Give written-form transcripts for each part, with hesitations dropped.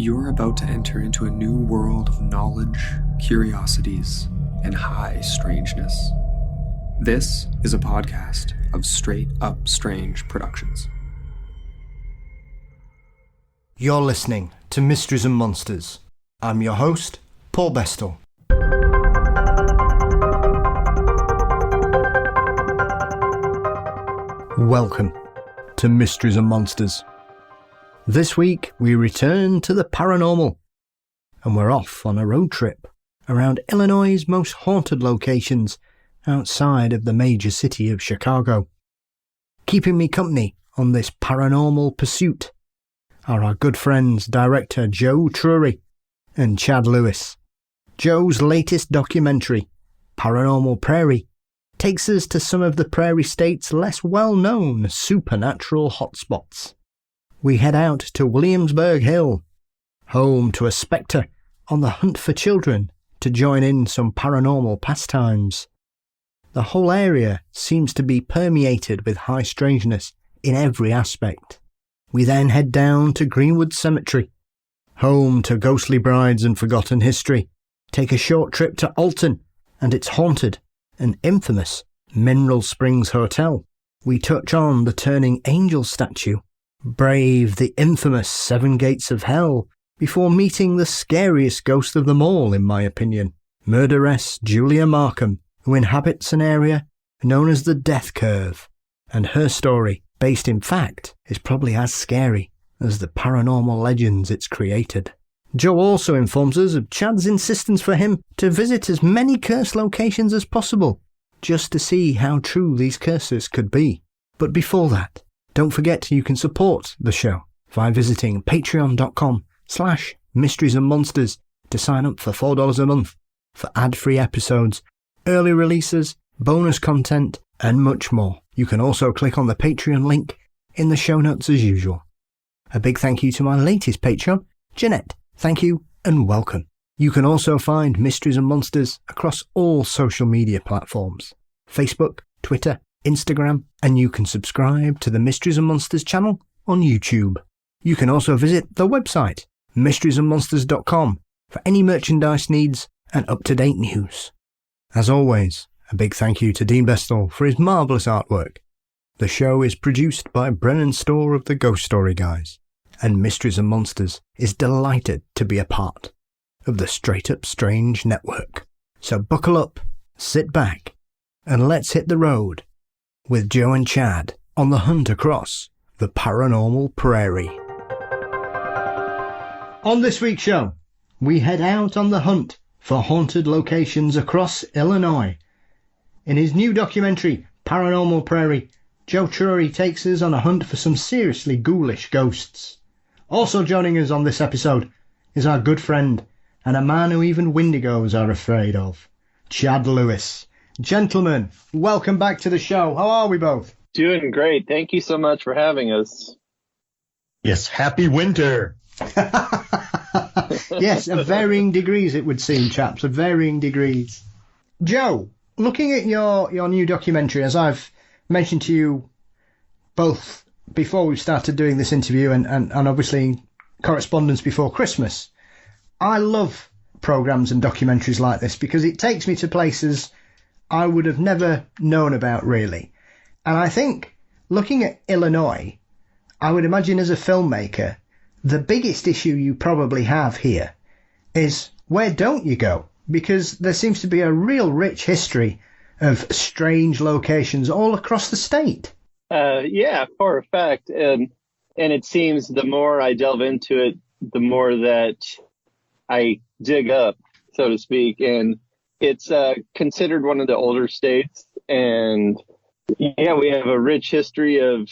You're about to enter into a new world of knowledge, curiosities, and high strangeness. This is a podcast of Straight Up Strange Productions. You're listening to Mysteries and Monsters. I'm your host, Paul Bestel. Welcome to Mysteries and Monsters. This week we return to the paranormal, and we're off on a road trip around Illinois' most haunted locations outside of the major city of Chicago. Keeping me company on this paranormal pursuit are our good friends director Joe Tury and Chad Lewis. Joe's latest documentary, Paranormal Prairie, takes us to some of the Prairie States' less well-known supernatural hotspots. We head out to Williamsburgh Hill, home to a spectre on the hunt for children to join in some paranormal pastimes. The whole area seems to be permeated with high strangeness in every aspect. We then head down to Greenwood Cemetery, home to ghostly brides and forgotten history, take a short trip to Alton and its haunted and infamous Mineral Springs Hotel. We touch on the Turning Angel statue, brave the infamous Seven Gates of Hell, before meeting the scariest ghost of them all, in my opinion, murderess Julia Markham, who inhabits an area known as the Death Curve, and her story, based in fact, is probably as scary as the paranormal legends it's created. Joe also informs us of Chad's insistence for him to visit as many cursed locations as possible, just to see how true these curses could be. But before that, don't forget you can support the show by visiting patreon.com/mysteriesandmonsters to sign up for $4 a month for ad-free episodes, early releases, bonus content, and much more. You can also click on the Patreon link in the show notes as usual. A big thank you to my latest Patreon, Jeanette. Thank you and welcome. You can also find Mysteries and Monsters across all social media platforms, Facebook, Twitter, Instagram, and you can subscribe to the Mysteries and Monsters channel on YouTube. You can also visit the website, mysteriesandmonsters.com, for any merchandise needs and up-to-date news. As always, a big thank you to Dean Bestel for his marvellous artwork. The show is produced by Brennan Storr of the Ghost Story Guys, and Mysteries and Monsters is delighted to be a part of the Straight Up Strange network. So buckle up, sit back, and let's hit the road with Joe and Chad on the hunt across the Paranormal Prairie. On this week's show, we head out on the hunt for haunted locations across Illinois. In his new documentary, Paranormal Prairie, Joe Tury takes us on a hunt for some seriously ghoulish ghosts. Also joining us on this episode is our good friend and a man who even Wendigos are afraid of, Chad Lewis. Gentlemen, welcome back to the show. How are we both? Doing great. Thank you so much for having us. Yes, happy winter. Yes, of varying degrees it would seem, chaps, of varying degrees. Joe, looking at your new documentary, as I've mentioned to you both before we started doing this interview and obviously correspondence before Christmas, I love programmes and documentaries like this because it takes me to places I would have never known about, really. And I think, looking at Illinois, I would imagine as a filmmaker, the biggest issue you probably have here is where don't you go? Because there seems to be a real rich history of strange locations all across the state. Yeah, for a fact. And it seems the more I delve into it, the more that I dig up, so to speak. And it's considered one of the older states. And yeah, we have a rich history of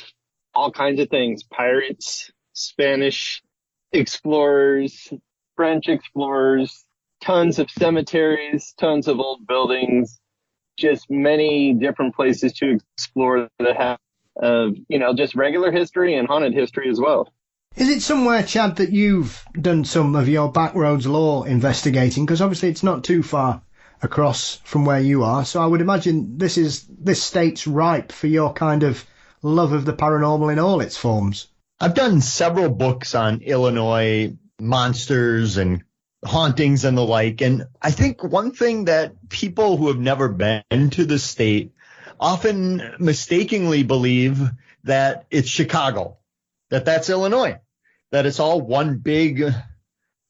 all kinds of things: pirates, Spanish explorers, French explorers, tons of cemeteries, tons of old buildings, just many different places to explore that have, just regular history and haunted history as well. Is it somewhere, Chad, that you've done some of your backroads law investigating? Because obviously it's not too far across from where you are, so I would imagine this state's ripe for your kind of love of the paranormal in all its forms. I've done several books on Illinois monsters and hauntings and the like. And I think one thing that people who have never been to the state often mistakenly believe that it's Chicago, that that's Illinois, that it's all one big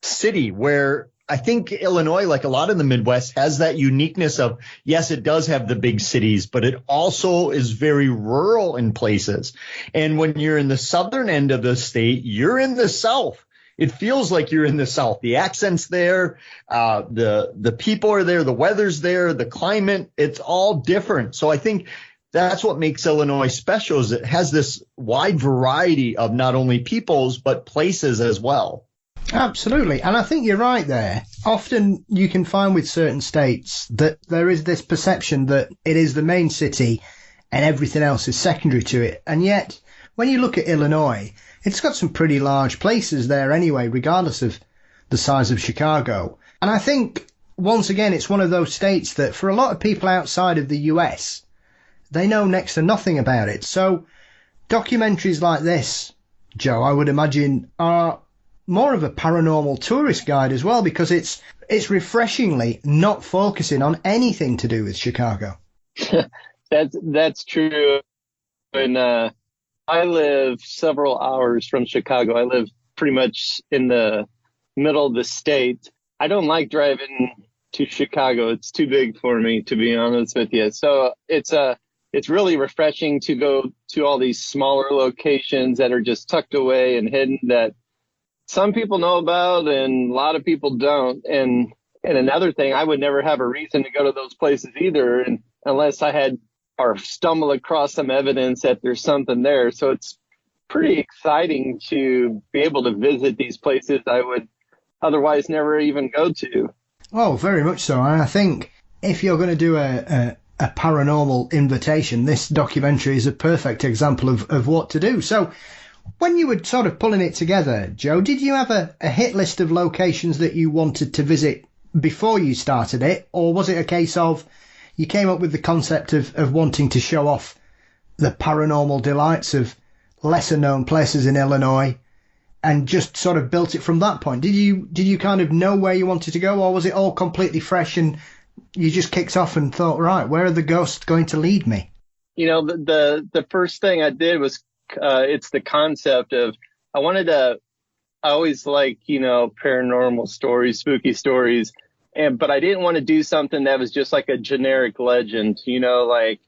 city, where I think Illinois, like a lot of the Midwest, has that uniqueness of, yes, it does have the big cities, but it also is very rural in places. And when you're in the southern end of the state, you're in the South. It feels like you're in the South. The accent's there, the people are there, the weather's there, the climate, it's all different. So I think that's what makes Illinois special, is it has this wide variety of not only peoples, but places as well. Absolutely. And I think you're right there. Often you can find with certain states that there is this perception that it is the main city and everything else is secondary to it. And yet, when you look at Illinois, it's got some pretty large places there anyway, regardless of the size of Chicago. And I think, once again, it's one of those states that for a lot of people outside of the US, they know next to nothing about it. So documentaries like this, Joe, I would imagine, are more of a paranormal tourist guide as well, because it's refreshingly not focusing on anything to do with Chicago. That's true. And I live several hours from Chicago. I live pretty much in the middle of the state. I don't like driving to Chicago. It's too big for me, to be honest with you. So it's really refreshing to go to all these smaller locations that are just tucked away and hidden that some people know about and a lot of people don't. And another thing, I would never have a reason to go to those places either, and unless I had or stumble across some evidence that there's something there. So it's pretty exciting to be able to visit these places I would otherwise never even go to. Oh, very much so. And I think if you're going to do a paranormal invitation, this documentary is a perfect example of what to do. So when you were sort of pulling it together, Joe, did you have a hit list of locations that you wanted to visit before you started it? Or was it a case of you came up with the concept of wanting to show off the paranormal delights of lesser known places in Illinois and just sort of built it from that point? Did you kind of know where you wanted to go, or was it all completely fresh and you just kicked off and thought, right, where are the ghosts going to lead me? You know, the first thing I did was it's the concept of I always like, paranormal stories, spooky stories. But I didn't want to do something that was just like a generic legend, like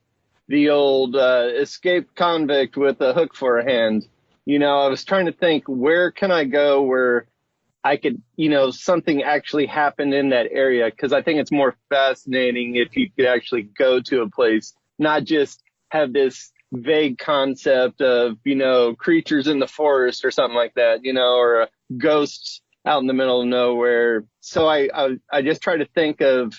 the old escaped convict with a hook for a hand. I was trying to think, where can I go where I could, something actually happened in that area? Because I think it's more fascinating if you could actually go to a place, not just have this vague concept of, creatures in the forest or something like that, or ghosts out in the middle of nowhere. So I just try to think of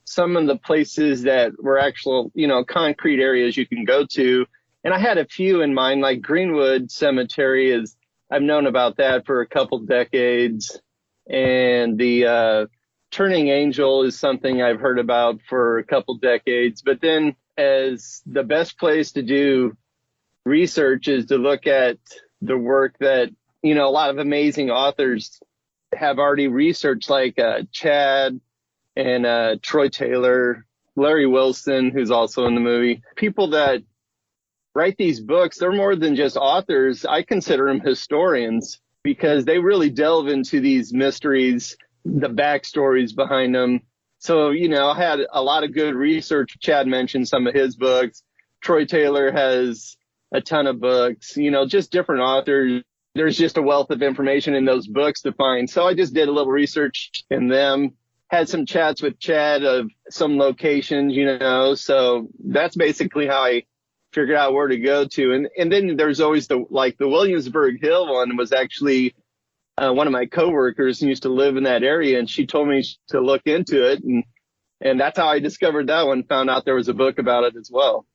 some of the places that were actual, concrete areas you can go to. And I had a few in mind, like Greenwood Cemetery I've known about that for a couple decades. And the Turning Angel is something I've heard about for a couple decades. But then as the best place to do research is to look at the work that, a lot of amazing authors have already researched, like Chad and Troy Taylor, Larry Wilson, who's also in the movie. People that write these books, they're more than just authors. I consider them historians because they really delve into these mysteries, the backstories behind them. So, I had a lot of good research. Chad mentioned some of his books. Troy Taylor has a ton of books, just different authors. There's just a wealth of information in those books to find. So I just did a little research in them, had some chats with Chad of some locations, so that's basically how I figured out where to go to. And then there's always the Williamsburgh Hill one was actually one of my coworkers used to live in that area, and she told me to look into it. And that's how I discovered that one, found out there was a book about it as well.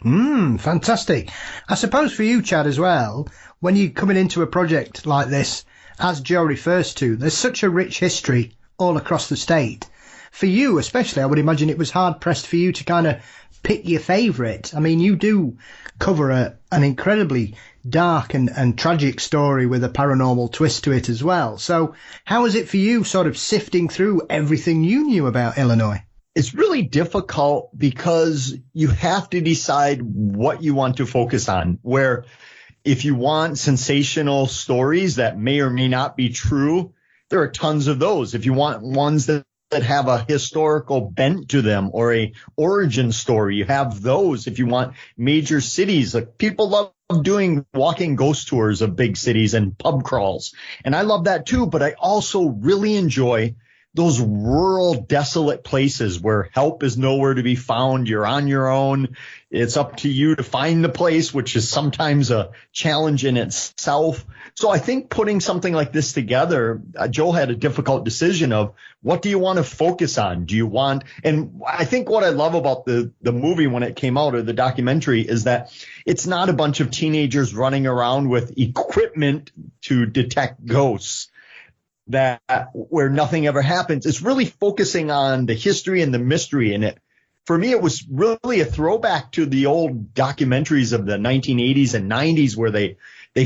Fantastic. I suppose for you, Chad, as well, when you're coming into a project like this, as Joe refers to, there's such a rich history all across the state. For you especially, I would imagine it was hard pressed for you to kind of pick your favourite. I mean, you do cover an incredibly dark and tragic story with a paranormal twist to it as well. So how was it for you sort of sifting through everything you knew about Illinois? It's really difficult because you have to decide what you want to focus on. Where if you want sensational stories that may or may not be true, there are tons of those. If you want ones that have a historical bent to them or a origin story, you have those. If you want major cities, like people love doing walking ghost tours of big cities and pub crawls. And I love that too, but I also really enjoy those rural, desolate places where help is nowhere to be found. You're on your own. It's up to you to find the place, which is sometimes a challenge in itself. So I think putting something like this together, Joe had a difficult decision of what do you want to focus on? Do you want, and I think what I love about the movie when it came out, or the documentary, is that it's not a bunch of teenagers running around with equipment to detect ghosts that where nothing ever happens. It's really focusing on the history and the mystery in it. For me, it was really a throwback to the old documentaries of the 1980s and 90s where they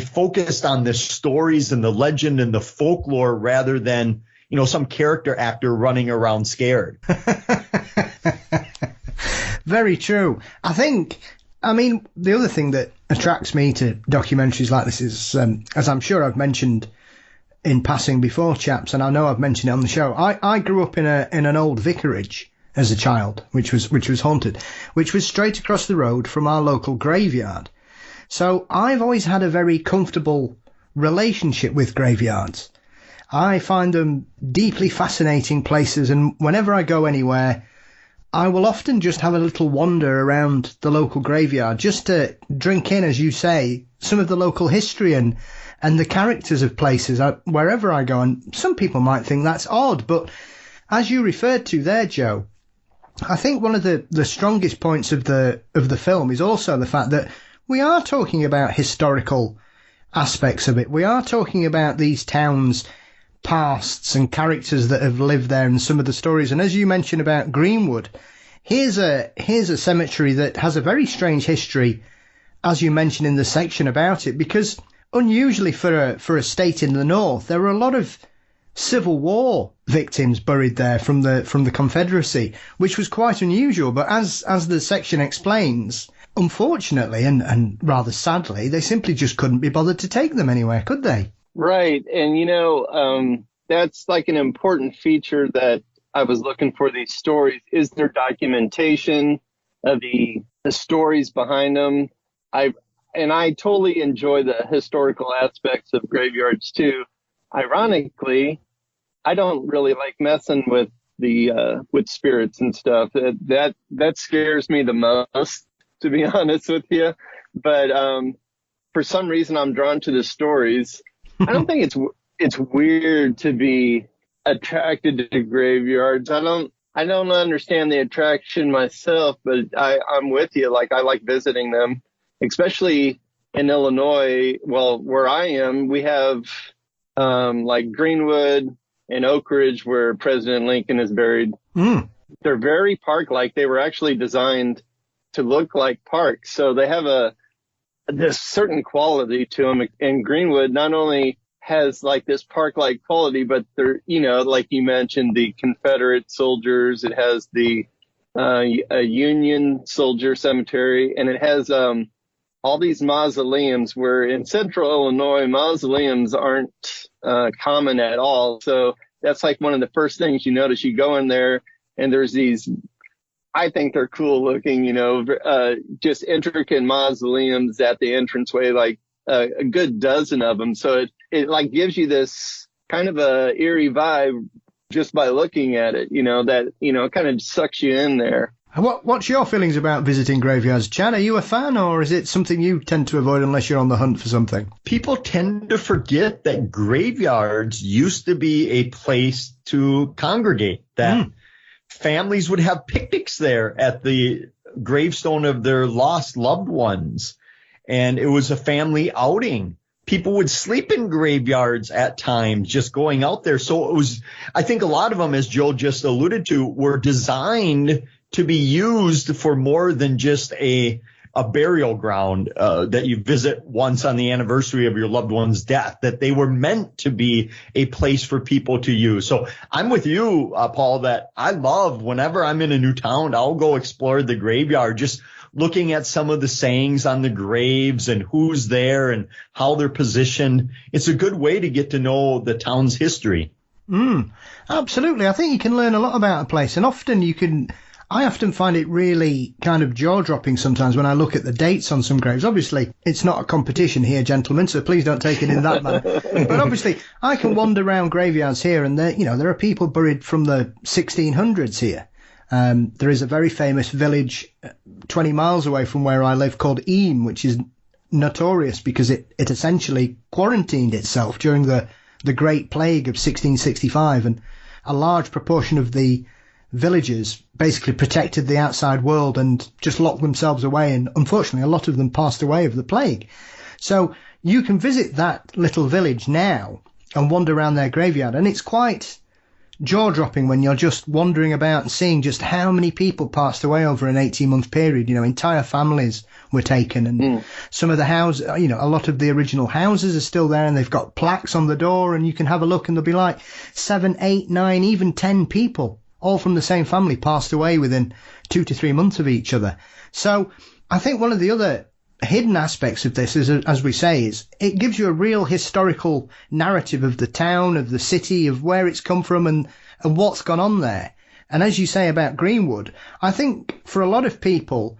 focused on the stories and the legend and the folklore rather than, you know, some character actor running around scared. Very true. I mean, the other thing that attracts me to documentaries like this is, as I'm sure I've mentioned in passing before, chaps, and I know I've mentioned it on the show, I grew up in an old vicarage as a child, which was haunted, which was straight across the road from our local graveyard. So I've always had a very comfortable relationship with graveyards. I find them deeply fascinating places, and whenever I go anywhere, I will often just have a little wander around the local graveyard just to drink in, as you say, some of the local history and the characters of places wherever I go. And some people might think that's odd, but as you referred to there, Joe, I think one of the strongest points of the film is also the fact that we are talking about historical aspects of it. We are talking about these towns' pasts and characters that have lived there and some of the stories. And as you mentioned about Greenwood, here's a cemetery that has a very strange history, as you mentioned in the section about it, because unusually for a state in the north, there were a lot of Civil War victims buried there from the Confederacy, which was quite unusual. But as the section explains, unfortunately and rather sadly, they simply just couldn't be bothered to take them anywhere, could they? Right. And, that's like an important feature that I was looking for these stories. Is there documentation of the stories behind them? I totally enjoy the historical aspects of graveyards too. Ironically, I don't really like messing with with spirits and stuff. That scares me the most, to be honest with you. But for some reason, I'm drawn to the stories. I don't think it's weird to be attracted to graveyards. I don't understand the attraction myself, but I'm with you. Like, I like visiting them, especially in Illinois. Well, where I am, we have like Greenwood and Oak Ridge, where President Lincoln is buried. Mm. They're very park-like. They were actually designed to look like parks, so they have this certain quality to them. And Greenwood not only has like this park-like quality, but they're, like you mentioned, the Confederate soldiers. It has the a Union soldier cemetery, and it has all these mausoleums, where in central Illinois, mausoleums aren't common at all. So that's like one of the first things you notice. You go in there and there's these, I think they're cool looking, just intricate mausoleums at the entranceway, like a good dozen of them. So it like gives you this kind of a eerie vibe just by looking at it, that, kind of sucks you in there. What's your feelings about visiting graveyards, Chad? Are you a fan, or is it something you tend to avoid unless you're on the hunt for something? People tend to forget that graveyards used to be a place to congregate, that families would have picnics there at the gravestone of their lost loved ones, and it was a family outing. People would sleep in graveyards at times, just going out there. So it was, I think a lot of them, as Joe just alluded to, were designed to be used for more than just a burial ground that you visit once on the anniversary of your loved one's death, that they were meant to be a place for people to use. So I'm with you, Paul, that I love whenever I'm in a new town, I'll go explore the graveyard, just looking at some of the sayings on the graves and who's there and how they're positioned. It's a good way to get to know the town's history. Absolutely. I think you can learn a lot about a place, and I often find it really kind of jaw-dropping sometimes when I look at the dates on some graves. Obviously, it's not a competition here, gentlemen, so please don't take it in that manner. But obviously, I can wander around graveyards here, and there are people buried from the 1600s here. There is a very famous village 20 miles away from where I live called Eyam, which is notorious because it essentially quarantined itself during the Great Plague of 1665, and a large proportion of the villagers basically protected the outside world and just locked themselves away, and unfortunately a lot of them passed away of the plague. So you can visit that little village now and wander around their graveyard, and it's quite jaw-dropping when you're just wandering about and seeing just how many people passed away over an 18-month period. Entire families were taken, and some of the houses, a lot of the original houses are still there, and they've got plaques on the door, and you can have a look and there'll be like 7, 8, 9, even 10 people all from the same family passed away within 2 to 3 months of each other. So I think one of the other hidden aspects of this is, as we say, is it gives you a real historical narrative of the town, of the city, of where it's come from and what's gone on there. And as you say about Greenwood, I think for a lot of people,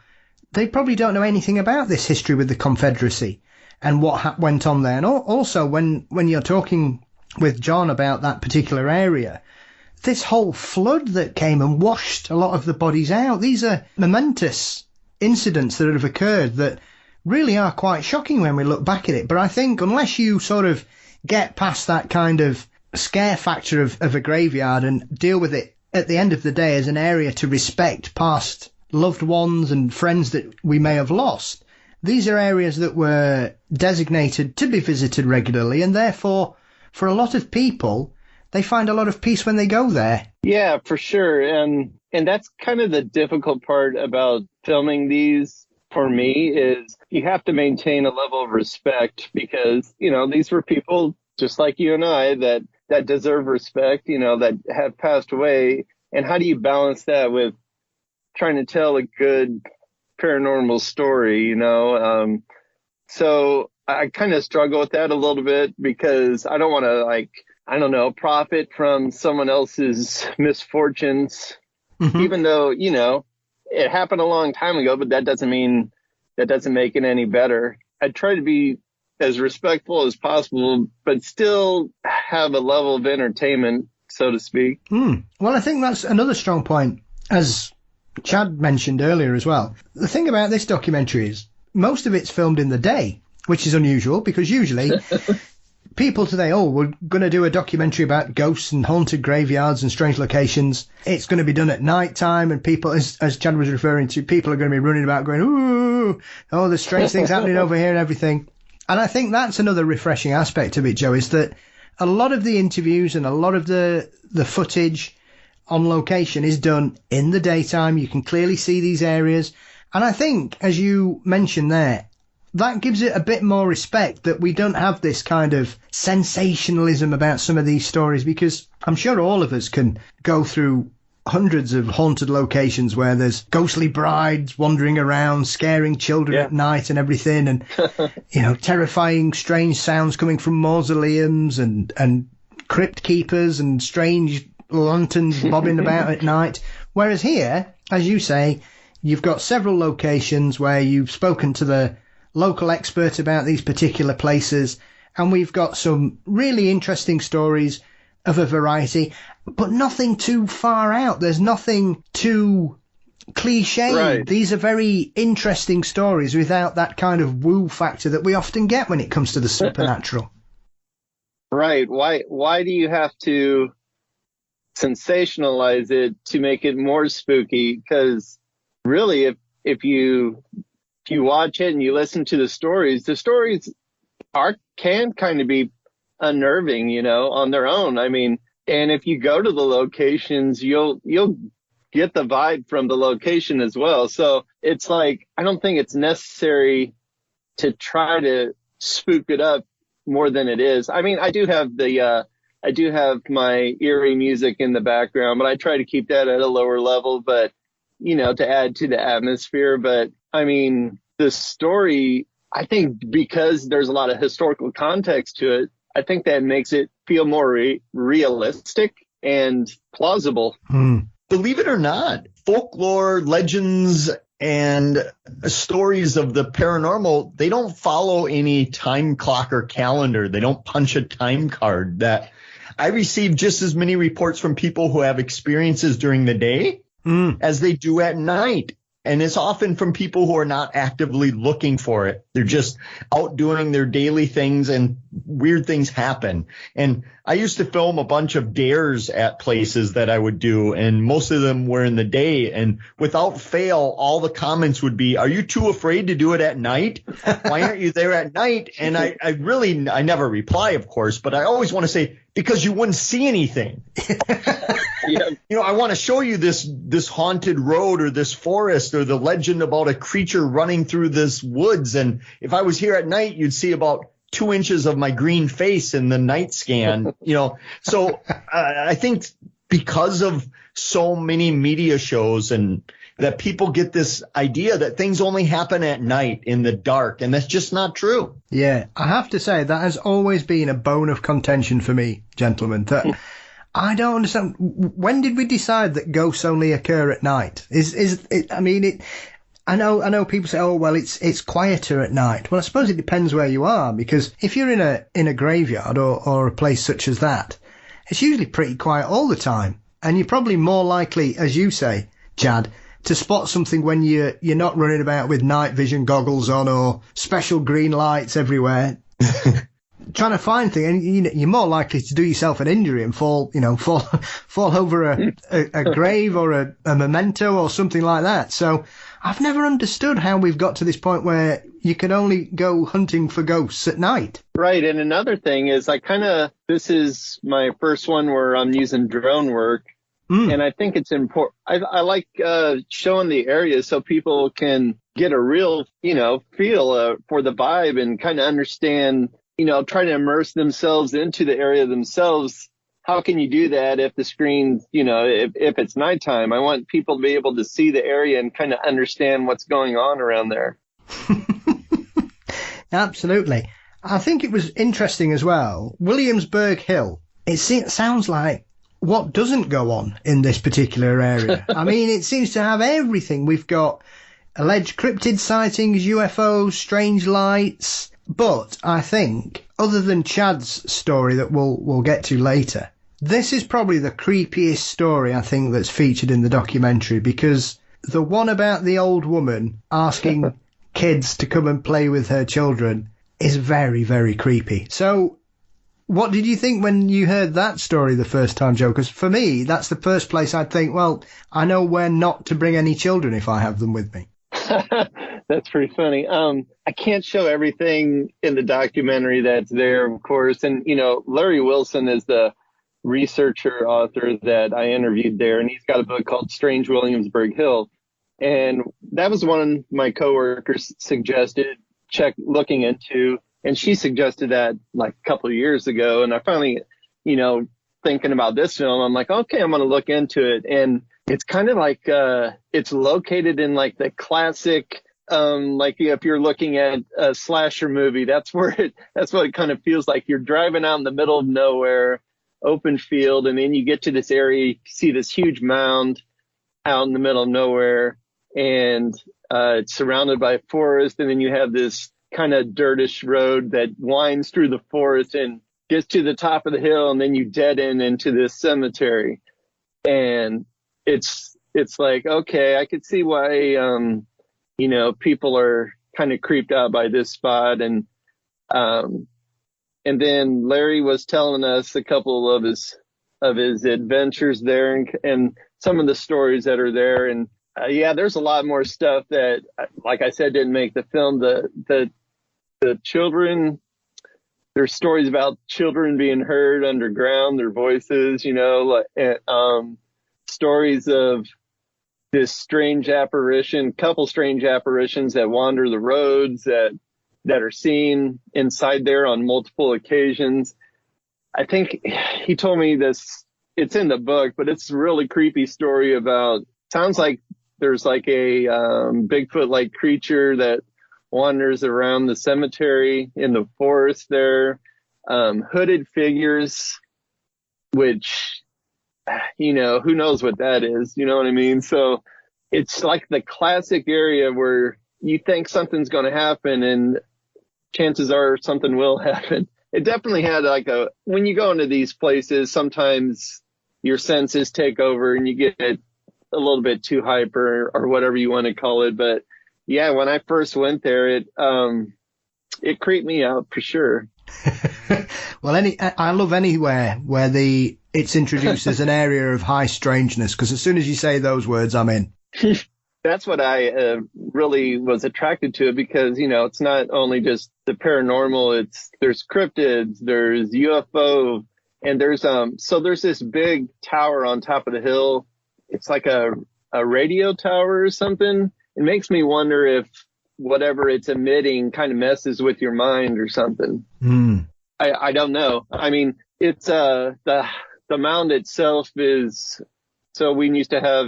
they probably don't know anything about this history with the Confederacy and what went on there. And also when you're talking with John about that particular area, this whole flood that came and washed a lot of the bodies out. These are momentous incidents that have occurred that really are quite shocking when we look back at it. But I think unless you sort of get past that kind of scare factor of a graveyard and deal with it at the end of the day as an area to respect past loved ones and friends that we may have lost, these are areas that were designated to be visited regularly, and therefore for a lot of people, they find a lot of peace when they go there. Yeah, for sure. And that's kind of the difficult part about filming these for me, is you have to maintain a level of respect because, these were people just like you and I that deserve respect, that have passed away. And how do you balance that with trying to tell a good paranormal story, So I kind of struggle with that a little bit because I don't want to profit from someone else's misfortunes, even though, it happened a long time ago, but that doesn't make it any better. I try to be as respectful as possible, but still have a level of entertainment, so to speak. Well, I think that's another strong point, as Chad mentioned earlier as well. The thing about this documentary is most of it's filmed in the day, which is unusual because usually people today, we're going to do a documentary about ghosts and haunted graveyards and strange locations. It's going to be done at night time, and people, as Chad was referring to, people are going to be running about going, ooh, there's strange things happening over here and everything. And I think that's another refreshing aspect of it, Joe, is that a lot of the interviews and a lot of the footage on location is done in the daytime. You can clearly see these areas. And I think, as you mentioned there, that gives it a bit more respect that we don't have this kind of sensationalism about some of these stories, because I'm sure all of us can go through hundreds of haunted locations where there's ghostly brides wandering around, scaring children at night and everything, and, terrifying strange sounds coming from mausoleums and crypt keepers and strange lanterns bobbing about at night. Whereas here, as you say, you've got several locations where you've spoken to the local expert about these particular places, and we've got some really interesting stories of a variety, but nothing too far out. There's nothing too cliche. Right. These are very interesting stories without that kind of woo factor that we often get when it comes to the supernatural. Right. Why do you have to sensationalize it to make it more spooky? Because really, if you watch it and you listen to the stories can kind of be unnerving, on their own. I mean, and if you go to the locations, you'll get the vibe from the location as well. So it's like, I don't think it's necessary to try to spook it up more than it is. I mean, I do have my eerie music in the background, but I try to keep that at a lower level, but to add to the atmosphere. But I mean, the story, I think because there's a lot of historical context to it, I think that makes it feel more realistic and plausible. Believe it or not, folklore, legends, and stories of the paranormal, they don't follow any time clock or calendar. They don't punch a time card. That I receive just as many reports from people who have experiences during the day as they do at night. And it's often from people who are not actively looking for it. They're just out doing their daily things and weird things happen. And I used to film a bunch of dares at places that I would do, and most of them were in the day. And without fail, all the comments would be, "Are you too afraid to do it at night? Why aren't you there at night?" And I never reply, of course, but I always want to say, because you wouldn't see anything. Yeah. I want to show you this haunted road or this forest or the legend about a creature running through this woods. And if I was here at night, you'd see about 2 inches of my green face in the night scan, So I think because of so many media shows and that people get this idea that things only happen at night in the dark, and that's just not true. Yeah, I have to say that has always been a bone of contention for me, gentlemen, that I don't understand. When did we decide that ghosts only occur at night? I know people say, "Oh, well, it's quieter at night." Well, I suppose it depends where you are, because if you're in a graveyard or a place such as that, it's usually pretty quiet all the time, and you're probably more likely, as you say, Chad, to spot something when you're not running about with night vision goggles on or special green lights everywhere. Trying to find things, and you're more likely to do yourself an injury and fall over a grave or a memento or something like that. So I've never understood how we've got to this point where you can only go hunting for ghosts at night. Right. And another thing is this is my first one where I'm using drone work. And I think it's important. I like showing the area so people can get a real, feel for the vibe and kind of understand, try to immerse themselves into the area themselves. How can you do that if the screen, if it's nighttime? I want people to be able to see the area and kind of understand what's going on around there. Absolutely. I think it was interesting as well. Williamsburgh Hill. It sounds like what doesn't go on in this particular area. I mean, it seems to have everything. We've got alleged cryptid sightings, UFOs, strange lights. But I think, other than Chad's story that we'll get to later, this is probably the creepiest story I think that's featured in the documentary, because the one about the old woman asking kids to come and play with her children is very, very creepy. So what did you think when you heard that story the first time, Joe? Because for me, that's the first place I'd think, well, I know where not to bring any children if I have them with me. That's pretty funny. I can't show everything in the documentary that's there, of course. And, Larry Wilson is the researcher author that I interviewed there, and he's got a book called Strange Williamsburgh Hill. And that was one my coworkers suggested looking into. And she suggested that like a couple of years ago. And I finally, thinking about this film, I'm like, okay, I'm going to look into it. And it's kind of like, it's located in like the classic, like if you're looking at a slasher movie, that's what it kind of feels like. You're driving out in the middle of nowhere, open field. And then you get to this area, you see this huge mound out in the middle of nowhere, and it's surrounded by forest. And then you have this kind of dirtish road that winds through the forest and gets to the top of the hill, and then you dead end into this cemetery. And it's like, okay, I could see why people are kind of creeped out by this spot. And then Larry was telling us a couple of his adventures there and some of the stories that are there. And there's a lot more stuff that, like I said, didn't make the film. The children, there's stories about children being heard underground, their voices, stories of this strange apparition, couple strange apparitions that wander the roads that are seen inside there on multiple occasions. I think he told me this, it's in the book, but it's a really creepy story about, sounds like there's like a Bigfoot-like creature that wanders around the cemetery in the forest there, hooded figures, which, you know, who knows what that is, you know what I mean? So it's like the classic area where you think something's going to happen and chances are something will happen. It definitely had like when you go into these places, sometimes your senses take over and you get a little bit too hyper or whatever you want to call it. But yeah, when I first went there, it creeped me out for sure. Well, I love anywhere where it's introduced as an area of high strangeness, because as soon as you say those words, I'm in. That's what I really was attracted to it, because, you know, it's not only just the paranormal, there's cryptids, there's UFO, and there's this big tower on top of the hill. It's like a radio tower or something. It makes me wonder if whatever it's emitting kind of messes with your mind or something. I don't know. I mean, it's the mound itself is, so we used to have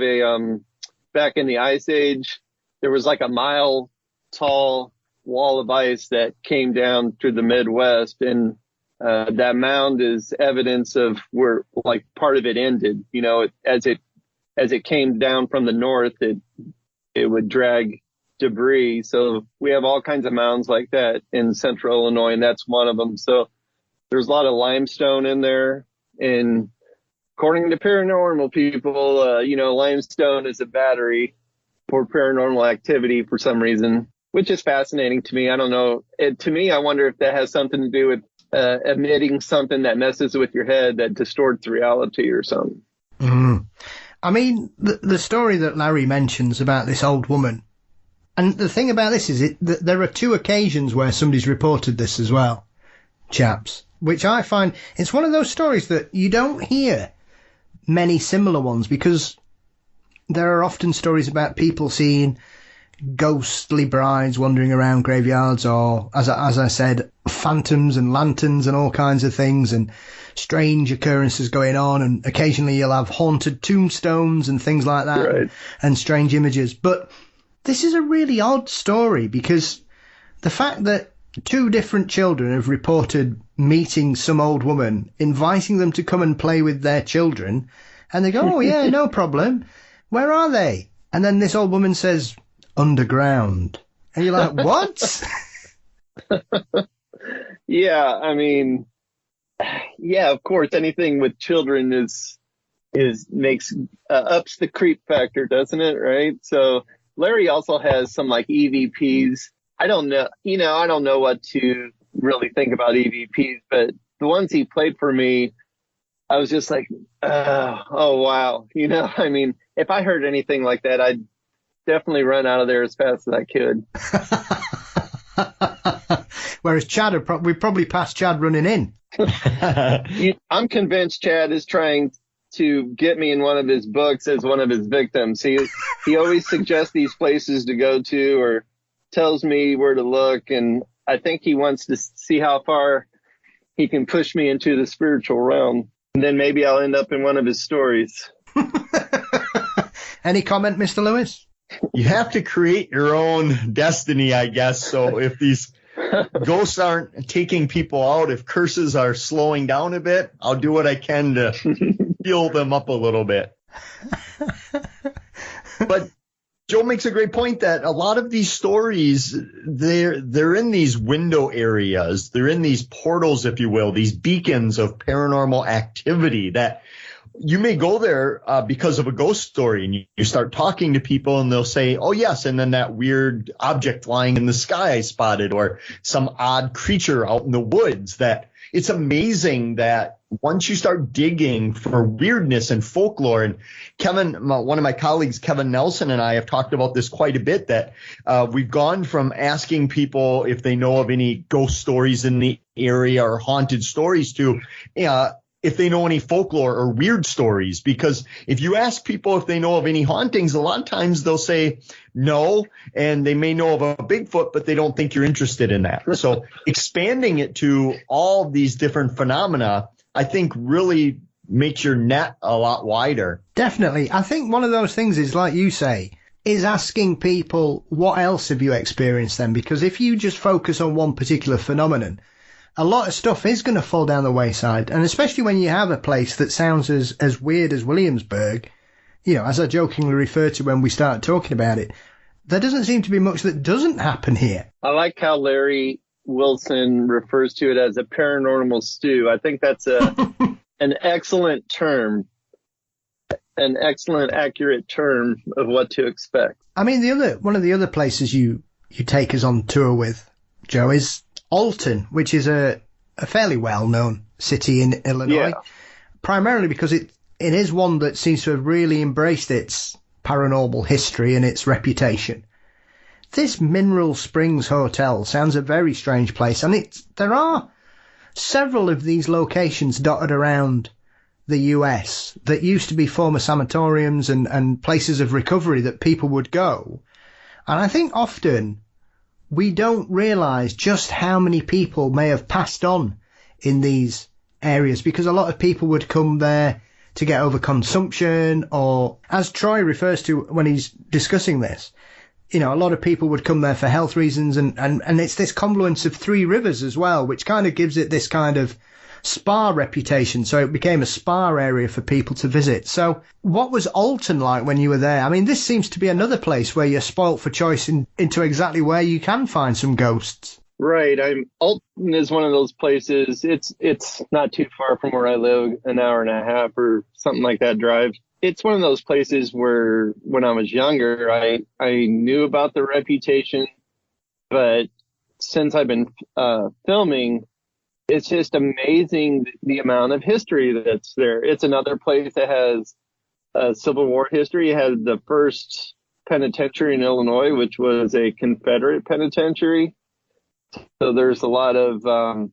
back in the Ice Age, there was like a mile tall wall of ice that came down through the Midwest, and that mound is evidence of where like part of it ended. You know, as it came down from the north, it would drag debris. So we have all kinds of mounds like that in central Illinois, and that's one of them. So there's a lot of limestone in there, and according to paranormal people, you know, limestone is a battery for paranormal activity for some reason, which is fascinating to me. I don't know. To me, I wonder if that has something to do with emitting something that messes with your head, that distorts reality or something. I mean, the story that Larry mentions about this old woman, and the thing about this is that there are 2 occasions where somebody's reported this as well, chaps, which I find, it's one of those stories that you don't hear many similar ones, because there are often stories about people seeing ghostly brides wandering around graveyards, or, as I said, phantoms and lanterns and all kinds of things, and strange occurrences going on, and occasionally you'll have haunted tombstones and things like that, right, and strange images. But this is a really odd story, because the fact that 2 different children have reported meeting some old woman, inviting them to come and play with their children, and they go, oh yeah, no problem, where are they? And then this old woman says, underground. And you're like, what? Yeah, I mean, yeah, of course, anything with children makes ups the creep factor, doesn't it? Right. So Larry also has some like EVPs. I don't know what to really think about EVPs, but the ones he played for me, I was just like, oh wow. You know, I mean, if I heard anything like that, I'd definitely run out of there as fast as I could. Whereas Chad, we probably passed Chad running in. I'm convinced Chad is trying to get me in one of his books as one of his victims. He always suggests these places to go to, or tells me where to look, and I think he wants to see how far he can push me into the spiritual realm, and then maybe I'll end up in one of his stories. Any comment, Mr. Lewis? You have to create your own destiny, I guess. So if these ghosts aren't taking people out, if curses are slowing down a bit, I'll do what I can to heal them up a little bit. But Joe makes a great point that a lot of these stories, they're in these window areas. They're in these portals, if you will, these beacons of paranormal activity that you may go there because of a ghost story, and you start talking to people and they'll say, oh, yes, and then that weird object lying in the sky I spotted, or some odd creature out in the woods. That it's amazing that once you start digging for weirdness and folklore, and Kevin, one of my colleagues, Kevin Nelson, and I have talked about this quite a bit, that we've gone from asking people if they know of any ghost stories in the area or haunted stories to if they know any folklore or weird stories, because if you ask people if they know of any hauntings, a lot of times they'll say no, and they may know of a Bigfoot, but they don't think you're interested in that. So expanding it to all these different phenomena, I think really makes your net a lot wider. Definitely. I think one of those things is, like you say, is asking people, what else have you experienced then? Because if you just focus on one particular phenomenon, a lot of stuff is going to fall down the wayside. And especially when you have a place that sounds as weird as Williamsburgh, you know, as I jokingly referred to when we started talking about it, there doesn't seem to be much that doesn't happen here. I like how Larry Wilson refers to it as a paranormal stew. I think that's an excellent term, an excellent, accurate term of what to expect. I mean, one of the other places you take us on tour with, Joe, is Alton, which is a fairly well-known city in Illinois, primarily because it is one that seems to have really embraced its paranormal history and its reputation. This Mineral Springs Hotel sounds a very strange place, and there are several of these locations dotted around the US that used to be former sanatoriums and places of recovery that people would go. And I think often we don't realise just how many people may have passed on in these areas, because a lot of people would come there to get over consumption, or, as Troy refers to when he's discussing this, you know, a lot of people would come there for health reasons, and it's this confluence of three rivers as well, which kind of gives it this kind of spa reputation. So it became a spa area for people to visit. So what was Alton like when you were there? I mean, this seems to be another place where you're spoilt for choice into exactly where you can find some ghosts. Right. Alton is one of those places. It's not too far from where I live, an hour and a half or something like that drive. It's one of those places where when I was younger, I knew about the reputation, but since I've been filming, it's just amazing the amount of history that's there. It's another place that has Civil War history. It has the first penitentiary in Illinois, which was a Confederate penitentiary. So there's a lot of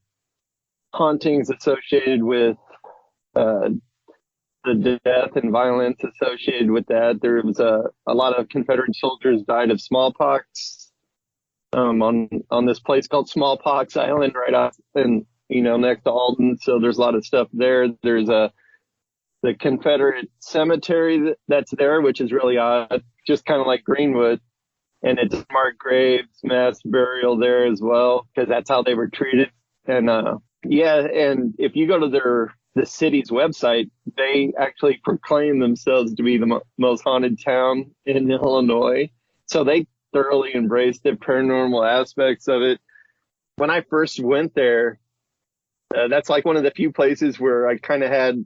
hauntings associated with the death and violence associated with that. There was a lot of Confederate soldiers died of smallpox on this place called Smallpox Island, right off and next to Alton. So there's a lot of stuff there. There's the Confederate cemetery that's there, which is really odd, just kind of like Greenwood. And it's marked graves, mass burial there as well, because that's how they were treated. And and if you go to the city's website, they actually proclaim themselves to be the most haunted town in Illinois. So they thoroughly embrace the paranormal aspects of it. When I first went there, that's like one of the few places where I kind of had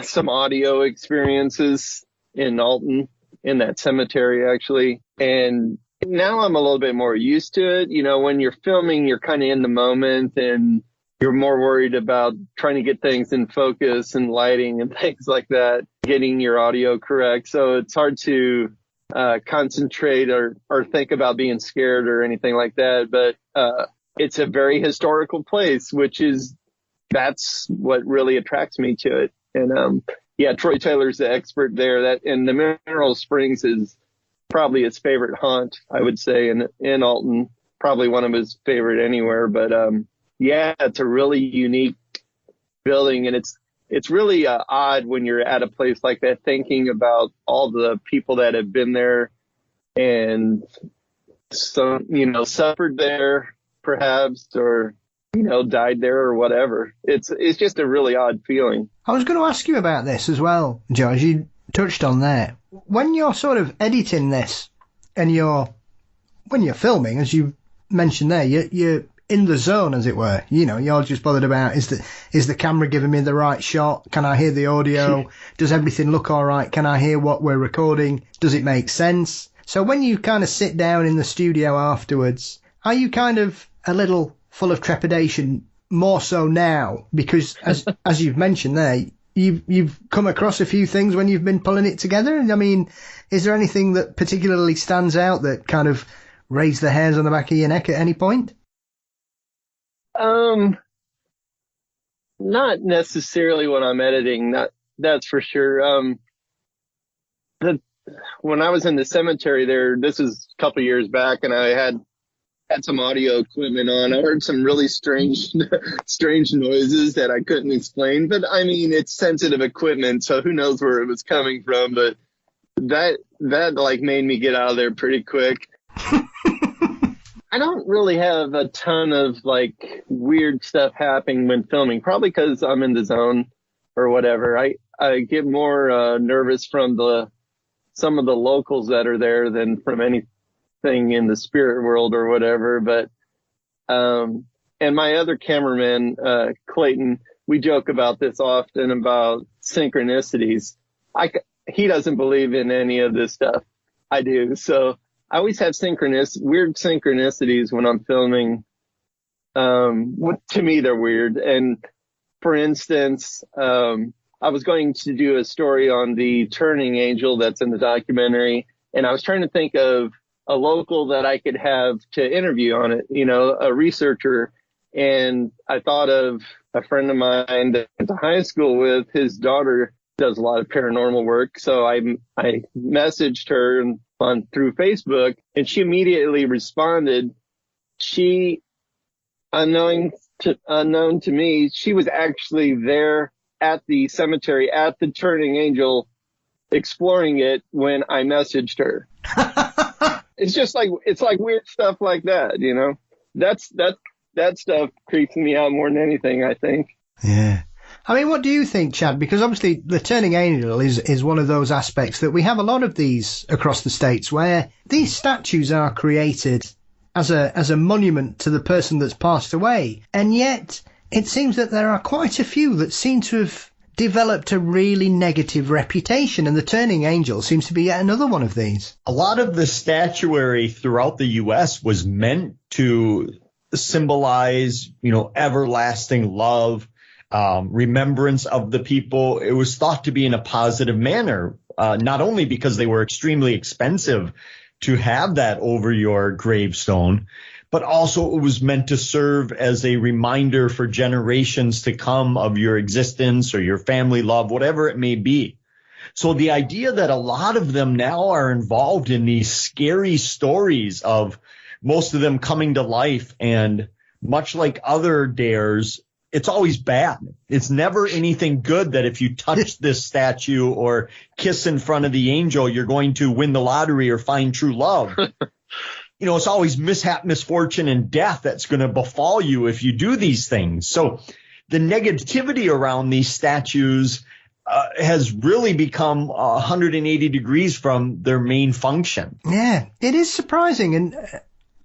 some audio experiences in Alton, in that cemetery, actually. And now I'm a little bit more used to it. When you're filming, you're kind of in the moment and you're more worried about trying to get things in focus and lighting and things like that, getting your audio correct. So it's hard to concentrate or think about being scared or anything like that. But it's a very historical place, that's what really attracts me to it. And Troy Taylor's the expert there. And the Mineral Springs is probably his favorite haunt, I would say, in Alton, probably one of his favorite anywhere. But it's a really unique building, and it's really odd when you're at a place like that, thinking about all the people that have been there and suffered there, perhaps, or died there or whatever. It's just a really odd feeling. I was going to ask you about this as well, Joe, as you touched on there. When you're sort of editing this and when you're filming, as you mentioned there, you're in the zone, as it were. You're just bothered about, is the camera giving me the right shot? Can I hear the audio? Does everything look all right? Can I hear what we're recording? Does it make sense? So when you kind of sit down in the studio afterwards, are you kind of a little full of trepidation, more so now? Because as you've mentioned there, you've come across a few things when you've been pulling it together. I mean, is there anything that particularly stands out that kind of raised the hairs on the back of your neck at any point? Not necessarily when I'm editing, that's for sure. When I was in the cemetery there, this was a couple years back, and I had some audio equipment on. I heard some really strange noises that I couldn't explain, but I mean, it's sensitive equipment, so who knows where it was coming from, but that like made me get out of there pretty quick. I don't really have a ton of like weird stuff happening when filming, probably because I'm in the zone or whatever. I get more nervous from some of the locals that are there than from anything in the spirit world or whatever. But and my other cameraman, Clayton, we joke about this often about synchronicities. He doesn't believe in any of this stuff. I do. So I always have weird synchronicities when I'm filming. To me, they're weird. And for instance, I was going to do a story on the turning angel that's in the documentary, and I was trying to think of a local that I could have to interview on it, a researcher. And I thought of a friend of mine that I went to high school with. His daughter does a lot of paranormal work. So I messaged her through Facebook, and she immediately responded. She, unknown to me, she was actually there at the cemetery, at the turning angel, exploring it when I messaged her. It's like weird stuff like that, that stuff creeps me out more than anything, I think. Yeah. I mean, what do you think, Chad? Because obviously the turning angel is one of those aspects that we have a lot of these across the States, where these statues are created as a monument to the person that's passed away. And yet it seems that there are quite a few that seem to have developed a really negative reputation, and the turning angel seems to be yet another one of these. A lot of the statuary throughout the U.S. was meant to symbolize, everlasting love, remembrance of the people. It was thought to be in a positive manner, not only because they were extremely expensive to have that over your gravestone, but also it was meant to serve as a reminder for generations to come of your existence or your family love, whatever it may be. So the idea that a lot of them now are involved in these scary stories of most of them coming to life, and much like other dares, it's always bad. It's never anything good that if you touch this statue or kiss in front of the angel, you're going to win the lottery or find true love. It's always mishap, misfortune, and death that's going to befall you if you do these things. So the negativity around these statues has really become 180 degrees from their main function. Yeah, it is surprising. And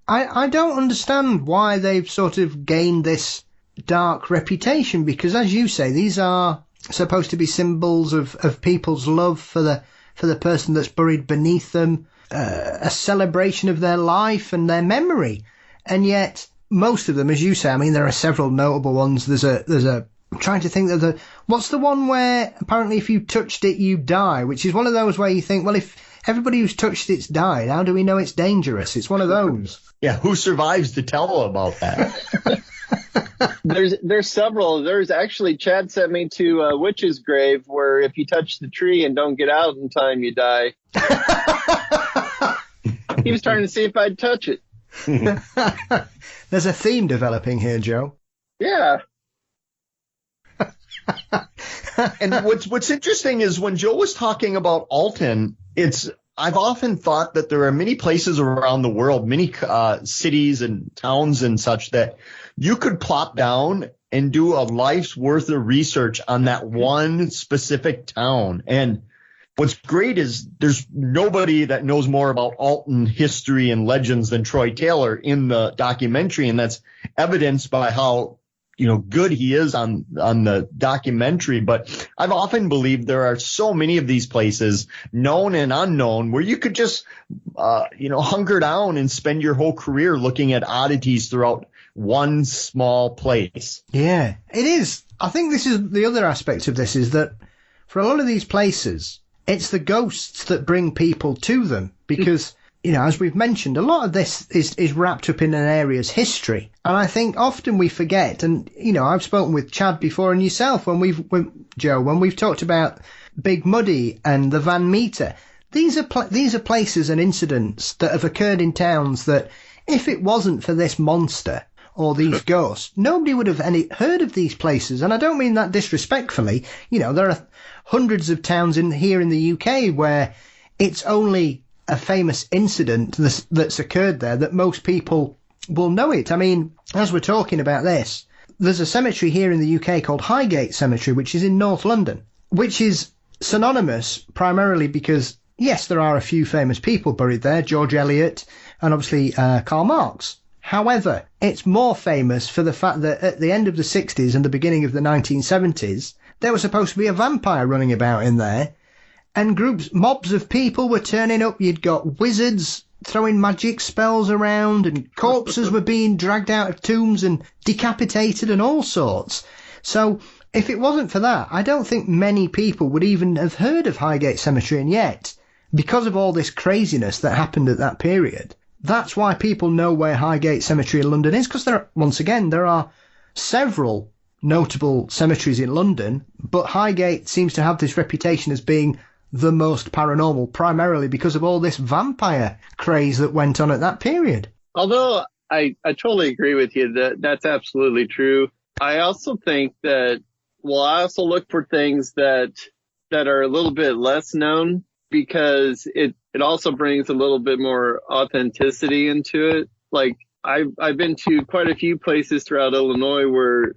I don't understand why they've sort of gained this dark reputation, because as you say, these are supposed to be symbols of people's love for the person that's buried beneath them, a celebration of their life and their memory. And yet most of them, as you say, I mean, there are several notable ones. There's a I'm trying to think of what's the one where apparently if you touched it you die, which is one of those where you think, well, if everybody who's touched it's died, how do we know it's dangerous? It's one of those. Yeah, who survives to tell about that? There's several. There's actually, Chad sent me to a witch's grave where if you touch the tree and don't get out in time, you die. He was trying to see if I'd touch it. There's a theme developing here, Joe. Yeah. And what's interesting is when Joe was talking about Alton, I've often thought that there are many places around the world, many cities and towns and such, that you could plop down and do a life's worth of research on that one specific town. And what's great is there's nobody that knows more about Alton history and legends than Troy Taylor in the documentary, and that's evidenced by how good he is on the documentary. But I've often believed there are so many of these places, known and unknown, where you could just, hunker down and spend your whole career looking at oddities throughout one small place. Yeah, it is. I think this is the other aspect of this, is that for a lot of these places, it's the ghosts that bring people to them, because as we've mentioned, a lot of this is wrapped up in an area's history. And I think often we forget, and, I've spoken with Chad before and yourself Joe, when we've talked about Big Muddy and the Van Meter. These are places and incidents that have occurred in towns that, if it wasn't for this monster or these ghosts, nobody would have heard of these places. And I don't mean that disrespectfully. There are hundreds of towns here in the UK where it's only a famous incident that's occurred there that most people will know it. I mean, as we're talking about this, there's a cemetery here in the UK called Highgate Cemetery, which is in North London, which is synonymous primarily because, yes, there are a few famous people buried there, George Eliot and obviously Karl Marx. However, it's more famous for the fact that at the end of the 60s and the beginning of the 1970s, there was supposed to be a vampire running about in there, and mobs of people were turning up. You'd got wizards throwing magic spells around, and corpses were being dragged out of tombs and decapitated and all sorts. So if it wasn't for that, I don't think many people would even have heard of Highgate Cemetery, and yet, because of all this craziness that happened at that period, that's why people know where Highgate Cemetery in London is, because there are several notable cemeteries in London, but Highgate seems to have this reputation as being the most paranormal, primarily because of all this vampire craze that went on at that period. Although I totally agree with you that that's absolutely true. I also think that, I also look for things that are a little bit less known, because it also brings a little bit more authenticity into it. Like I've been to quite a few places throughout Illinois where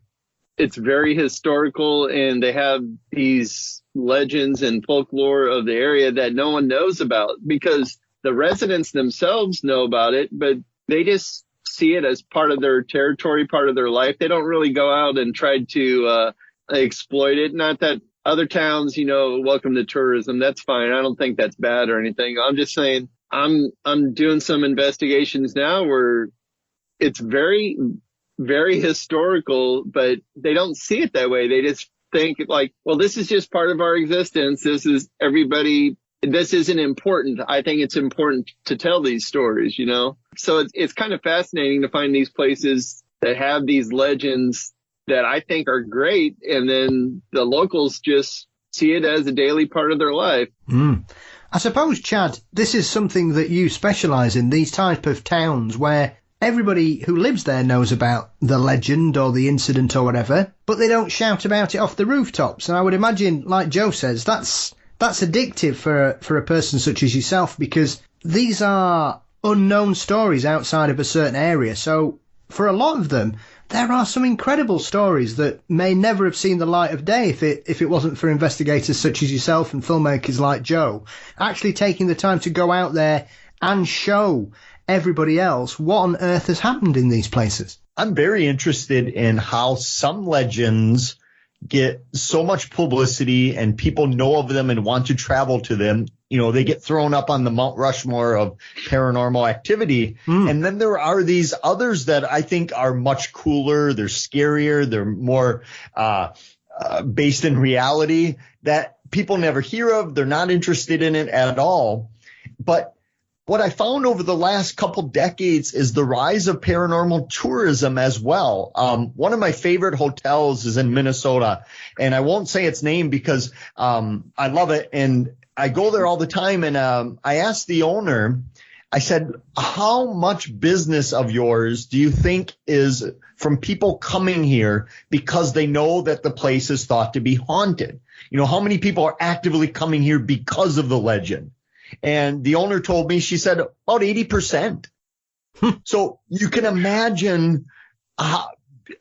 it's very historical and they have these legends and folklore of the area that no one knows about, because the residents themselves know about it, but they just see it as part of their territory, part of their life. They don't really go out and try to exploit it. Not that other towns, welcome to tourism. That's fine. I don't think that's bad or anything. I'm just saying I'm doing some investigations now where it's very, very historical, but they don't see it that way. They just think like, well, this is just part of our existence. This is everybody. This isn't important. I think it's important to tell these stories, So it's kind of fascinating to find these places that have these legends that I think are great, and then the locals just see it as a daily part of their life. I suppose, Chad, this is something that you specialise in, these type of towns where everybody who lives there knows about the legend or the incident or whatever, but they don't shout about it off the rooftops. And I would imagine, like Joe says, that's addictive for a person such as yourself, because these are unknown stories outside of a certain area. So for a lot of them, there are some incredible stories that may never have seen the light of day if it wasn't for investigators such as yourself and filmmakers like Joe actually taking the time to go out there and show everybody else what on earth has happened in these places. I'm very interested in how some legends get so much publicity and people know of them and want to travel to them. They get thrown up on the Mount Rushmore of paranormal activity. And then there are these others that I think are much cooler. They're scarier. They're more based in reality that people never hear of. They're not interested in it at all. But what I found over the last couple decades is the rise of paranormal tourism as well. One of my favorite hotels is in Minnesota, and I won't say its name because I love it, and I go there all the time. And I asked the owner, I said, how much business of yours do you think is from people coming here because they know that the place is thought to be haunted? How many people are actively coming here because of the legend? And the owner told me, she said, about 80%. So you can imagine how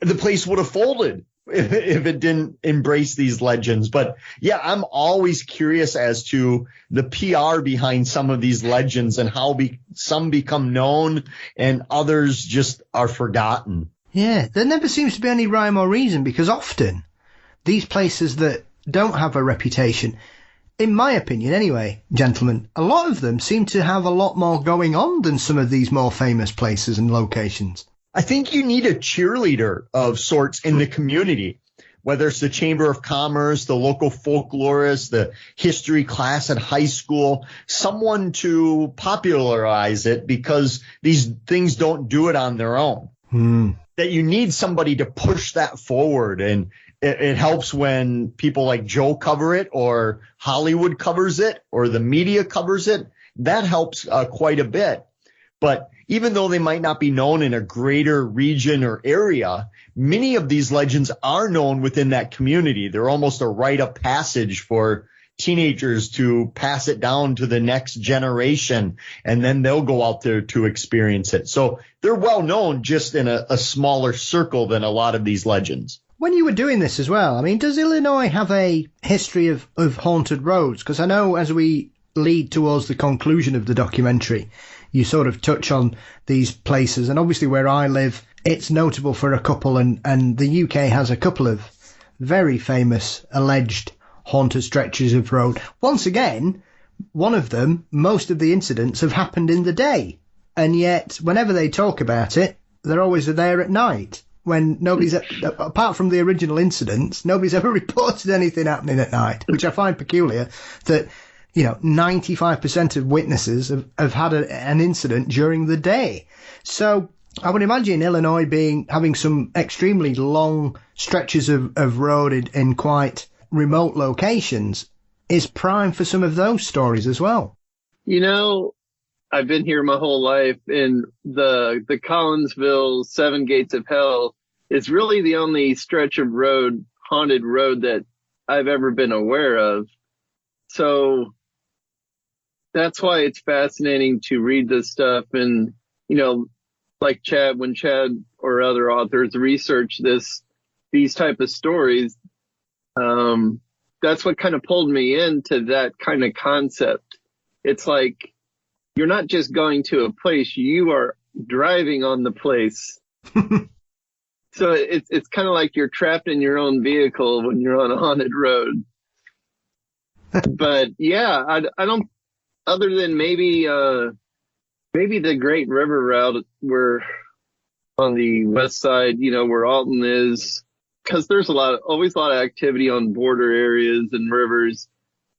the place would have folded if it didn't embrace these legends. But yeah, I'm always curious as to the PR behind some of these legends and how some become known and others just are forgotten. Yeah, there never seems to be any rhyme or reason, because often these places that don't have a reputation, in my opinion anyway, gentlemen, a lot of them seem to have a lot more going on than some of these more famous places and locations. I think you need a cheerleader of sorts in the community. whether it's the Chamber of Commerce, the local folklorist, the history class at high school, someone to popularize it, because these things don't do it on their own. That you need somebody to push that forward. And it helps when people like Joe cover it, or Hollywood covers it, or the media covers it. That helps quite a bit. But even though they might not be known in a greater region or area, many of these legends are known within that community. They're almost a rite of passage for teenagers to pass it down to the next generation, and then they'll go out there to experience it. So they're well known, just in a smaller circle than a lot of these legends. When you were doing this as well, I mean, does Illinois have a history of haunted roads? Because I know as we lead towards the conclusion of the documentary, you sort of touch on these places. And obviously where I live, it's notable for a couple, and the UK has a couple of very famous alleged haunted stretches of road. Once again, one of them, most of the incidents have happened in the day. And yet, whenever they talk about it, they're always there at night. When nobody's, apart from the original incidents, nobody's ever reported anything happening at night, which I find peculiar, that, 95% of witnesses have had an incident during the day. So I would imagine Illinois having some extremely long stretches of road in quite remote locations is prime for some of those stories as well. I've been here my whole life, and the Collinsville Seven Gates of Hell is really the only stretch of road, haunted road, that I've ever been aware of. So that's why it's fascinating to read this stuff. And, like when Chad or other authors research these type of stories, that's what kind of pulled me into that kind of concept. It's like, you're not just going to a place, you are driving on the place. So it's kind of like you're trapped in your own vehicle when you're on a haunted road. But yeah, I don't, other than maybe the Great River route, where on the west side, where Alton is, because there's always a lot of activity on border areas and rivers.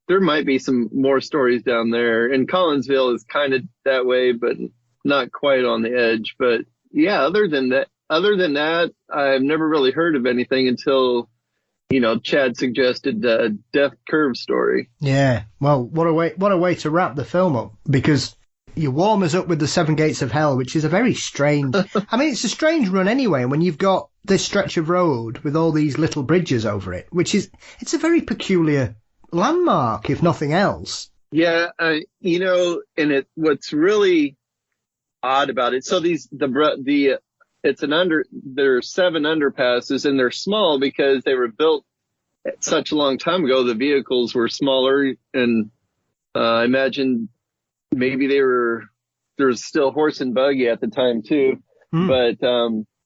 There might be some more stories down there. And Collinsville is kind of that way, but not quite on the edge. But yeah, other than that, I've never really heard of anything until, Chad suggested the Death Curve story. Yeah. Well, what a way to wrap the film up, because you warm us up with the Seven Gates of Hell, which is a very strange, it's a strange run anyway, when you've got this stretch of road with all these little bridges over it, it's a very peculiar landmark, if nothing else. Yeah, and what's really odd about it, so there are 7 underpasses, and they're small because they were built such a long time ago. The vehicles were smaller, and I imagine maybe there was still horse and buggy at the time too. But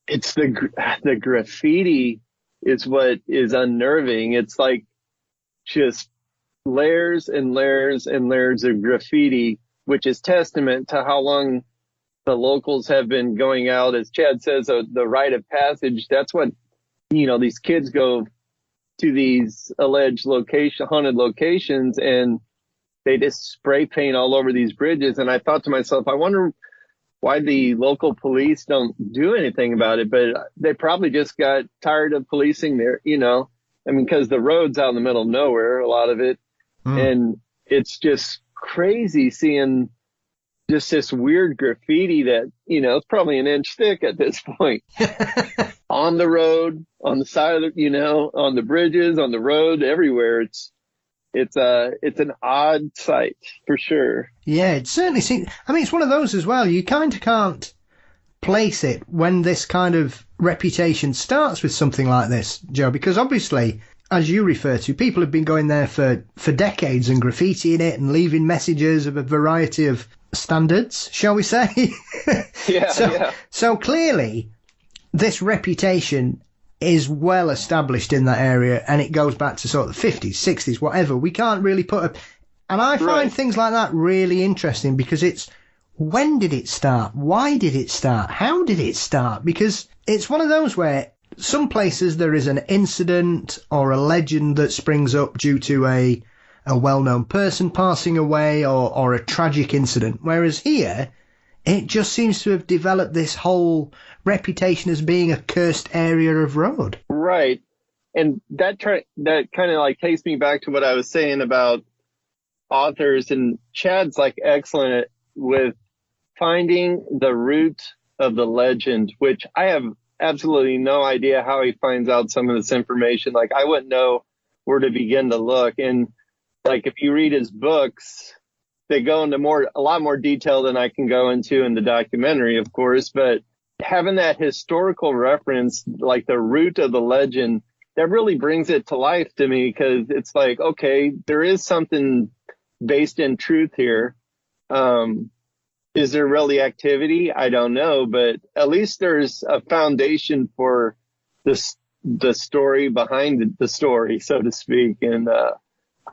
it's the graffiti is what is unnerving. It's like just layers and layers and layers of graffiti, which is testament to how long the locals have been going out. As Chad says, the rite of passage. That's what, these kids go to these alleged haunted locations, and they just spray paint all over these bridges. And I thought to myself, I wonder why the local police don't do anything about it. But they probably just got tired of policing there, because the road's out in the middle of nowhere, a lot of it. And it's just crazy seeing just this weird graffiti that, it's probably an inch thick at this point. On the road, on the side of on the bridges, on the road, everywhere. It's an odd sight for sure. Yeah, it certainly seems. It's one of those as well. You kind of can't place it when this kind of reputation starts with something like this, Joe, because obviously, as you refer to, people have been going there for decades and graffitiing it and leaving messages of a variety of standards, shall we say? Yeah. So clearly, this reputation is well established in that area, and it goes back to sort of the 50s, 60s, whatever. We can't really and I find things like that really interesting, because it's, when did it start? Why did it start? How did it start? Because it's one of those where some places there is an incident or a legend that springs up due to a well-known person passing away or a tragic incident, whereas here it just seems to have developed this whole reputation as being a cursed area of road. Right. And that kind of like takes me back to what I was saying about authors, and Chad's like excellent with finding the root of the legend, which I have absolutely no idea how he finds out some of this information. Like, I wouldn't know where to begin to look. And like, if you read his books, they go into a lot more detail than I can go into in the documentary, of course, but having that historical reference, like the root of the legend, that really brings it to life to me, because it's like, okay, there is something based in truth here. Is there really activity? I don't know, but at least there's a foundation for the story behind the story, so to speak. And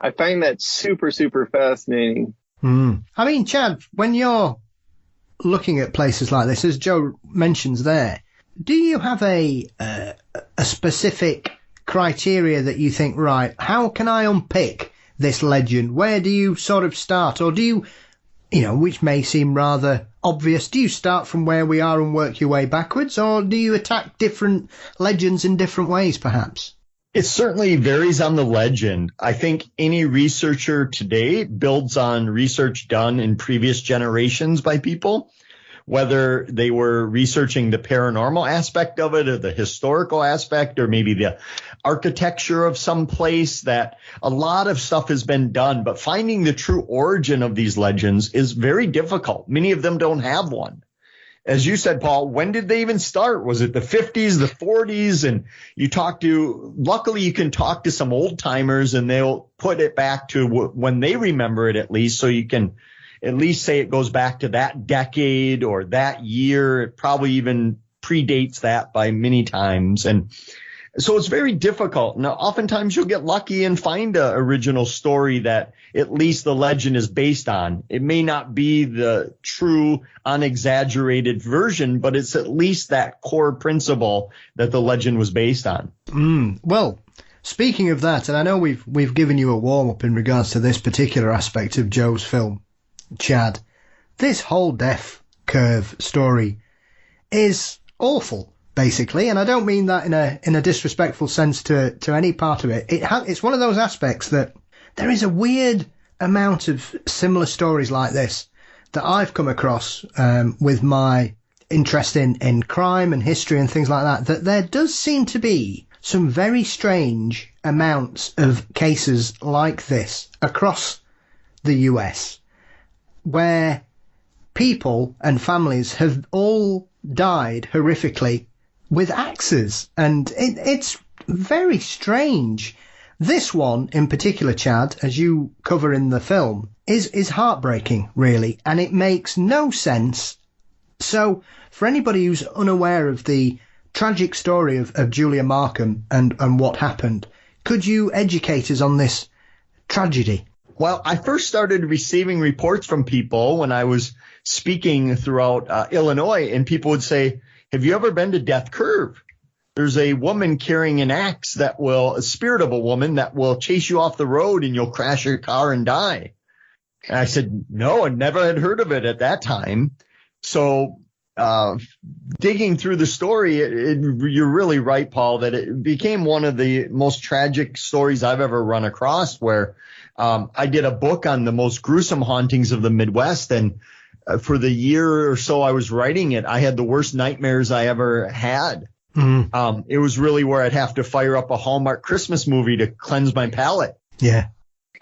I find that super, super fascinating. I mean, Chad, when you're looking at places like this, as Joe mentions there, do you have a specific criteria that you think, right, how can I unpick this legend? Where do you sort of start? Or do you, which may seem rather obvious, do you start from where we are and work your way backwards? Or do you attack different legends in different ways, perhaps? It certainly varies on the legend. I think any researcher today builds on research done in previous generations by people, whether they were researching the paranormal aspect of it or the historical aspect or maybe the architecture of some place. That a lot of stuff has been done, but finding the true origin of these legends is very difficult. Many of them don't have one. As you said, Paul, when did they even start? Was it the 50s, the 40s? And luckily you can talk to some old timers and they'll put it back to when they remember it, at least. So you can at least say it goes back to that decade or that year. It probably even predates that by many times. And so it's very difficult. Now, oftentimes you'll get lucky and find an original story that at least the legend is based on. It may not be the true, unexaggerated version, but it's at least that core principle that the legend was based on. Well, speaking of that, and I know we've given you a warm-up in regards to this particular aspect of Joe's film, Chad, this whole death curve story is awful, basically, and I don't mean that in a disrespectful sense to any part of it. It's one of those aspects that there is a weird amount of similar stories like this that I've come across with my interest in crime and history and things like that there does seem to be some very strange amounts of cases like this across the US, where people and families have all died horrifically with axes, and it's very strange. This one in particular, Chad, as you cover in the film, is heartbreaking, really, and it makes no sense. So for anybody who's unaware of the tragic story of Julia Markham and what happened, could you educate us on this tragedy? Well, I first started receiving reports from people when I was speaking throughout Illinois, and people would say, have you ever been to Death Curve? There's a woman carrying an axe a spirit of a woman that will chase you off the road and you'll crash your car and die. And I said, no, I never had heard of it at that time. So digging through the story, you're really right, Paul, that it became one of the most tragic stories I've ever run across, where I did a book on the most gruesome hauntings of the Midwest. And for the year or so I was writing it, I had the worst nightmares I ever had. It was really where I'd have to fire up a Hallmark Christmas movie to cleanse my palate. Yeah.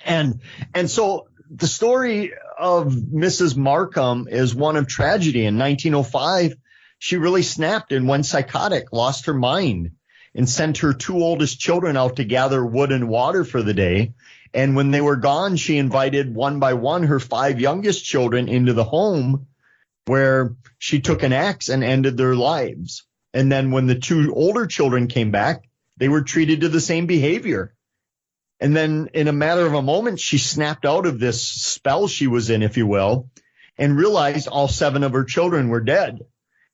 And so the story of Mrs. Markham is one of tragedy. In 1905, she really snapped and went psychotic, lost her mind, and sent her two oldest children out to gather wood and water for the day. And when they were gone, she invited one by one her 5 youngest children into the home, where she took an axe and ended their lives. And then when the 2 older children came back, they were treated to the same behavior. And then in a matter of a moment, she snapped out of this spell she was in, if you will, and realized all 7 of her children were dead.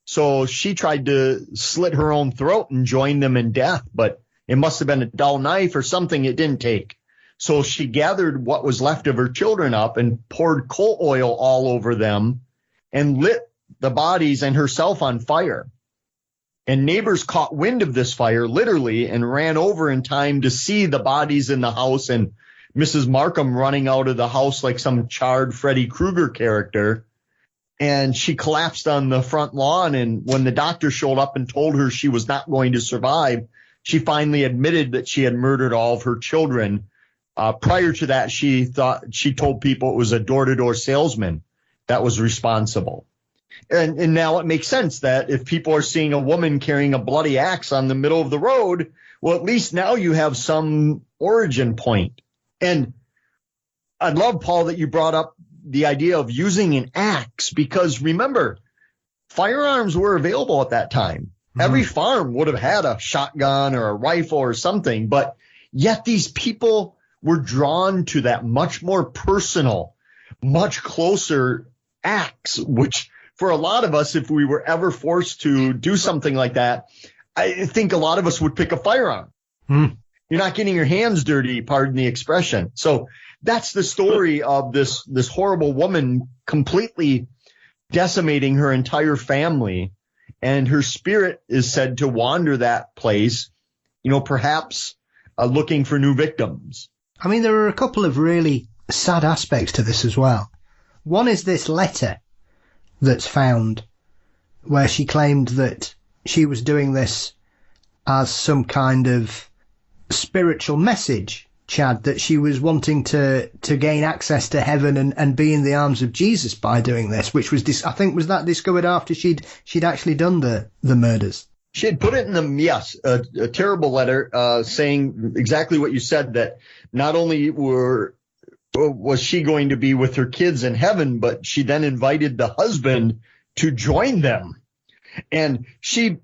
So she tried to slit her own throat and join them in death, but it must have been a dull knife or something it didn't take. So she gathered what was left of her children up and poured coal oil all over them and lit the bodies and herself on fire. And neighbors caught wind of this fire, literally, and ran over in time to see the bodies in the house and Mrs. Markham running out of the house like some charred Freddy Krueger character. And she collapsed on the front lawn. And when the doctor showed up and told her she was not going to survive, she finally admitted that she had murdered all of her children. Prior to that, she told people it was a door-to-door salesman that was responsible. And now it makes sense that if people are seeing a woman carrying a bloody axe on the middle of the road, well, at least now you have some origin point. And I love, Paul, that you brought up the idea of using an axe, because remember, firearms were available at that time. Mm-hmm. Every farm would have had a shotgun or a rifle or something, but yet these people were drawn to that much more personal, much closer axe, which for a lot of us, if we were ever forced to do something like that, I think a lot of us would pick a firearm. Mm. You're not getting your hands dirty, pardon the expression. So that's the story of this horrible woman completely decimating her entire family. And her spirit is said to wander that place, perhaps looking for new victims. I mean, there are a couple of really sad aspects to this as well. One is this letter that's found where she claimed that she was doing this as some kind of spiritual message, Chad, that she was wanting to gain access to heaven and be in the arms of Jesus by doing this, which was, I think, was that discovered after she'd actually done the murders? She had put it in a terrible letter saying exactly what you said, that not only was she going to be with her kids in heaven, but she then invited the husband to join them. And she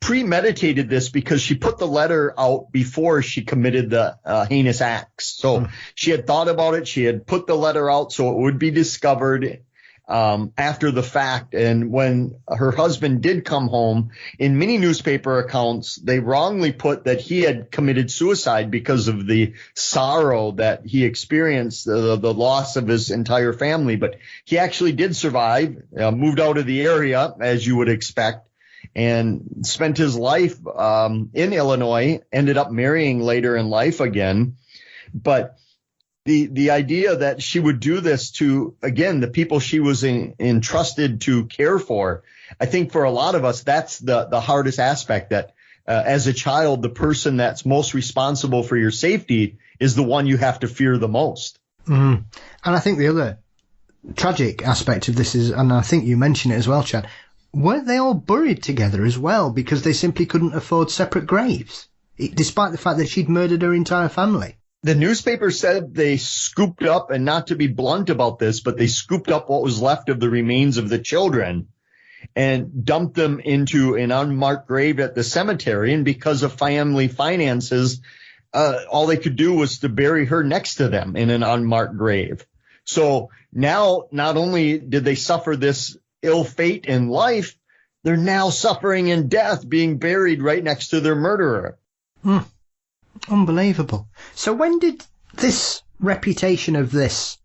premeditated this because she put the letter out before she committed the heinous acts. So she had thought about it. She had put the letter out so it would be discovered after the fact. And when her husband did come home, in many newspaper accounts, they wrongly put that he had committed suicide because of the sorrow that he experienced, the loss of his entire family. But he actually did survive, moved out of the area, as you would expect, and spent his life in Illinois, ended up marrying later in life again. But the idea that she would do this to, again, the people she was entrusted to care for, I think for a lot of us, that's the hardest aspect, that as a child, the person that's most responsible for your safety is the one you have to fear the most. Mm. And I think the other tragic aspect of this is, and I think you mentioned it as well, Chad, weren't they all buried together as well because they simply couldn't afford separate graves, despite the fact that she'd murdered her entire family? The newspaper said they scooped up, and not to be blunt about this, but they scooped up what was left of the remains of the children and dumped them into an unmarked grave at the cemetery. And because of family finances, all they could do was to bury her next to them in an unmarked grave. So now not only did they suffer this ill fate in life, they're now suffering in death, being buried right next to their murderer. Unbelievable. So when did this reputation of this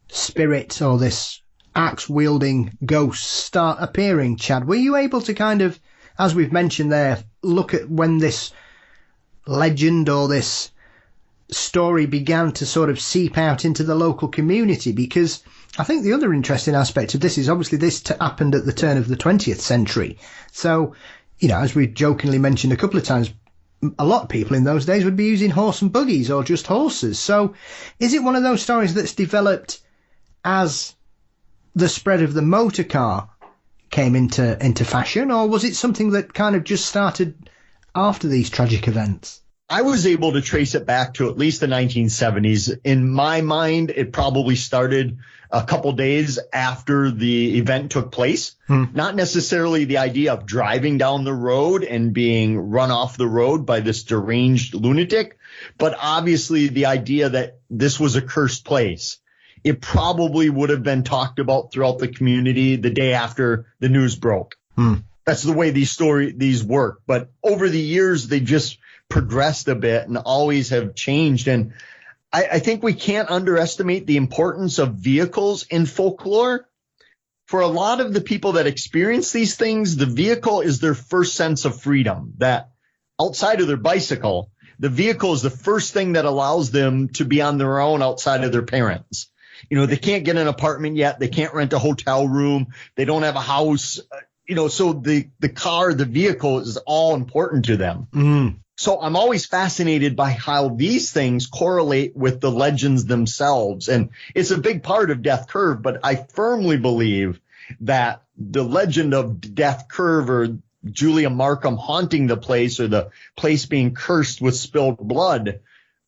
spirit or this axe-wielding ghost start appearing, Chad? Were you able to kind of, as we've mentioned there, look at when this legend or this story began to sort of seep out into the local community? Because I think the other interesting aspect of this is obviously this happened at the turn of the 20th century. So, as we jokingly mentioned a couple of times, a lot of people in those days would be using horse and buggies or just horses. So is it one of those stories that's developed as the spread of the motor car came into fashion, or was it something that kind of just started after these tragic events? I was able to trace it back to at least the 1970s. In my mind, it probably started a couple days after the event took place. Not necessarily the idea of driving down the road and being run off the road by this deranged lunatic, but obviously the idea that this was a cursed place. It probably would have been talked about throughout the community the day after the news broke. That's the way these work. But over the years, they just progressed a bit and always have changed. And I think we can't underestimate the importance of vehicles in folklore. For a lot of the people that experience these things, the vehicle is their first sense of freedom. That outside of their bicycle, the vehicle is the first thing that allows them to be on their own outside of their parents. They can't get an apartment yet. They can't rent a hotel room. They don't have a house. So the car, the vehicle is all important to them. So I'm always fascinated by how these things correlate with the legends themselves. And it's a big part of Death Curve, but I firmly believe that the legend of Death Curve or Julia Markham haunting the place or the place being cursed with spilled blood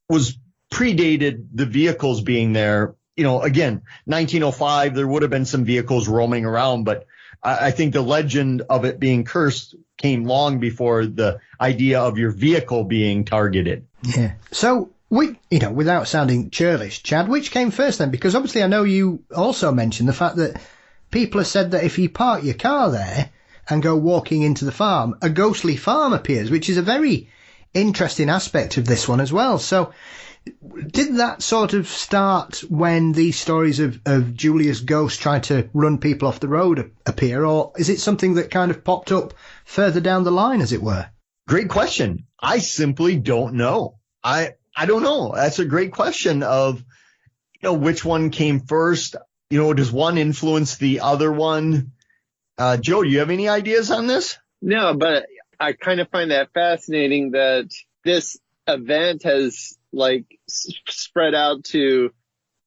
was predated the vehicles being there. Again, 1905, there would have been some vehicles roaming around, but I think the legend of it being cursed came long before the idea of your vehicle being targeted. Yeah. So, without sounding churlish, Chad, which came first then? Because obviously I know you also mentioned the fact that people have said that if you park your car there and go walking into the farm, a ghostly farm appears, which is a very interesting aspect of this one as well. So, did that sort of start when these stories of Julia's ghost trying to run people off the road appear, or is it something that kind of popped up further down the line, as it were? Great question. I simply don't know. I don't know. That's a great question of, which one came first? Does one influence the other one? Joe, do you have any ideas on this? No, but I kind of find that fascinating that this event has spread out to,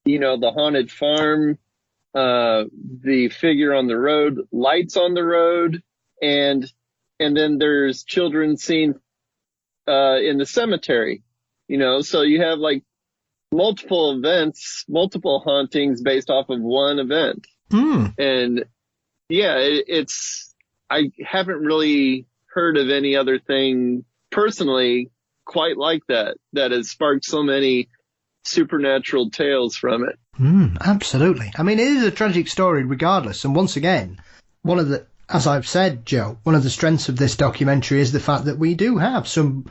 the haunted farm, the figure on the road, lights on the road, and then there's children seen in the cemetery, so you have multiple events, multiple hauntings based off of one event. And yeah, I haven't really heard of any other thing personally quite like that has sparked so many supernatural tales from it. Absolutely. I mean, it is a tragic story regardless. And once again, as I've said, Joe, one of the strengths of this documentary is the fact that we do have some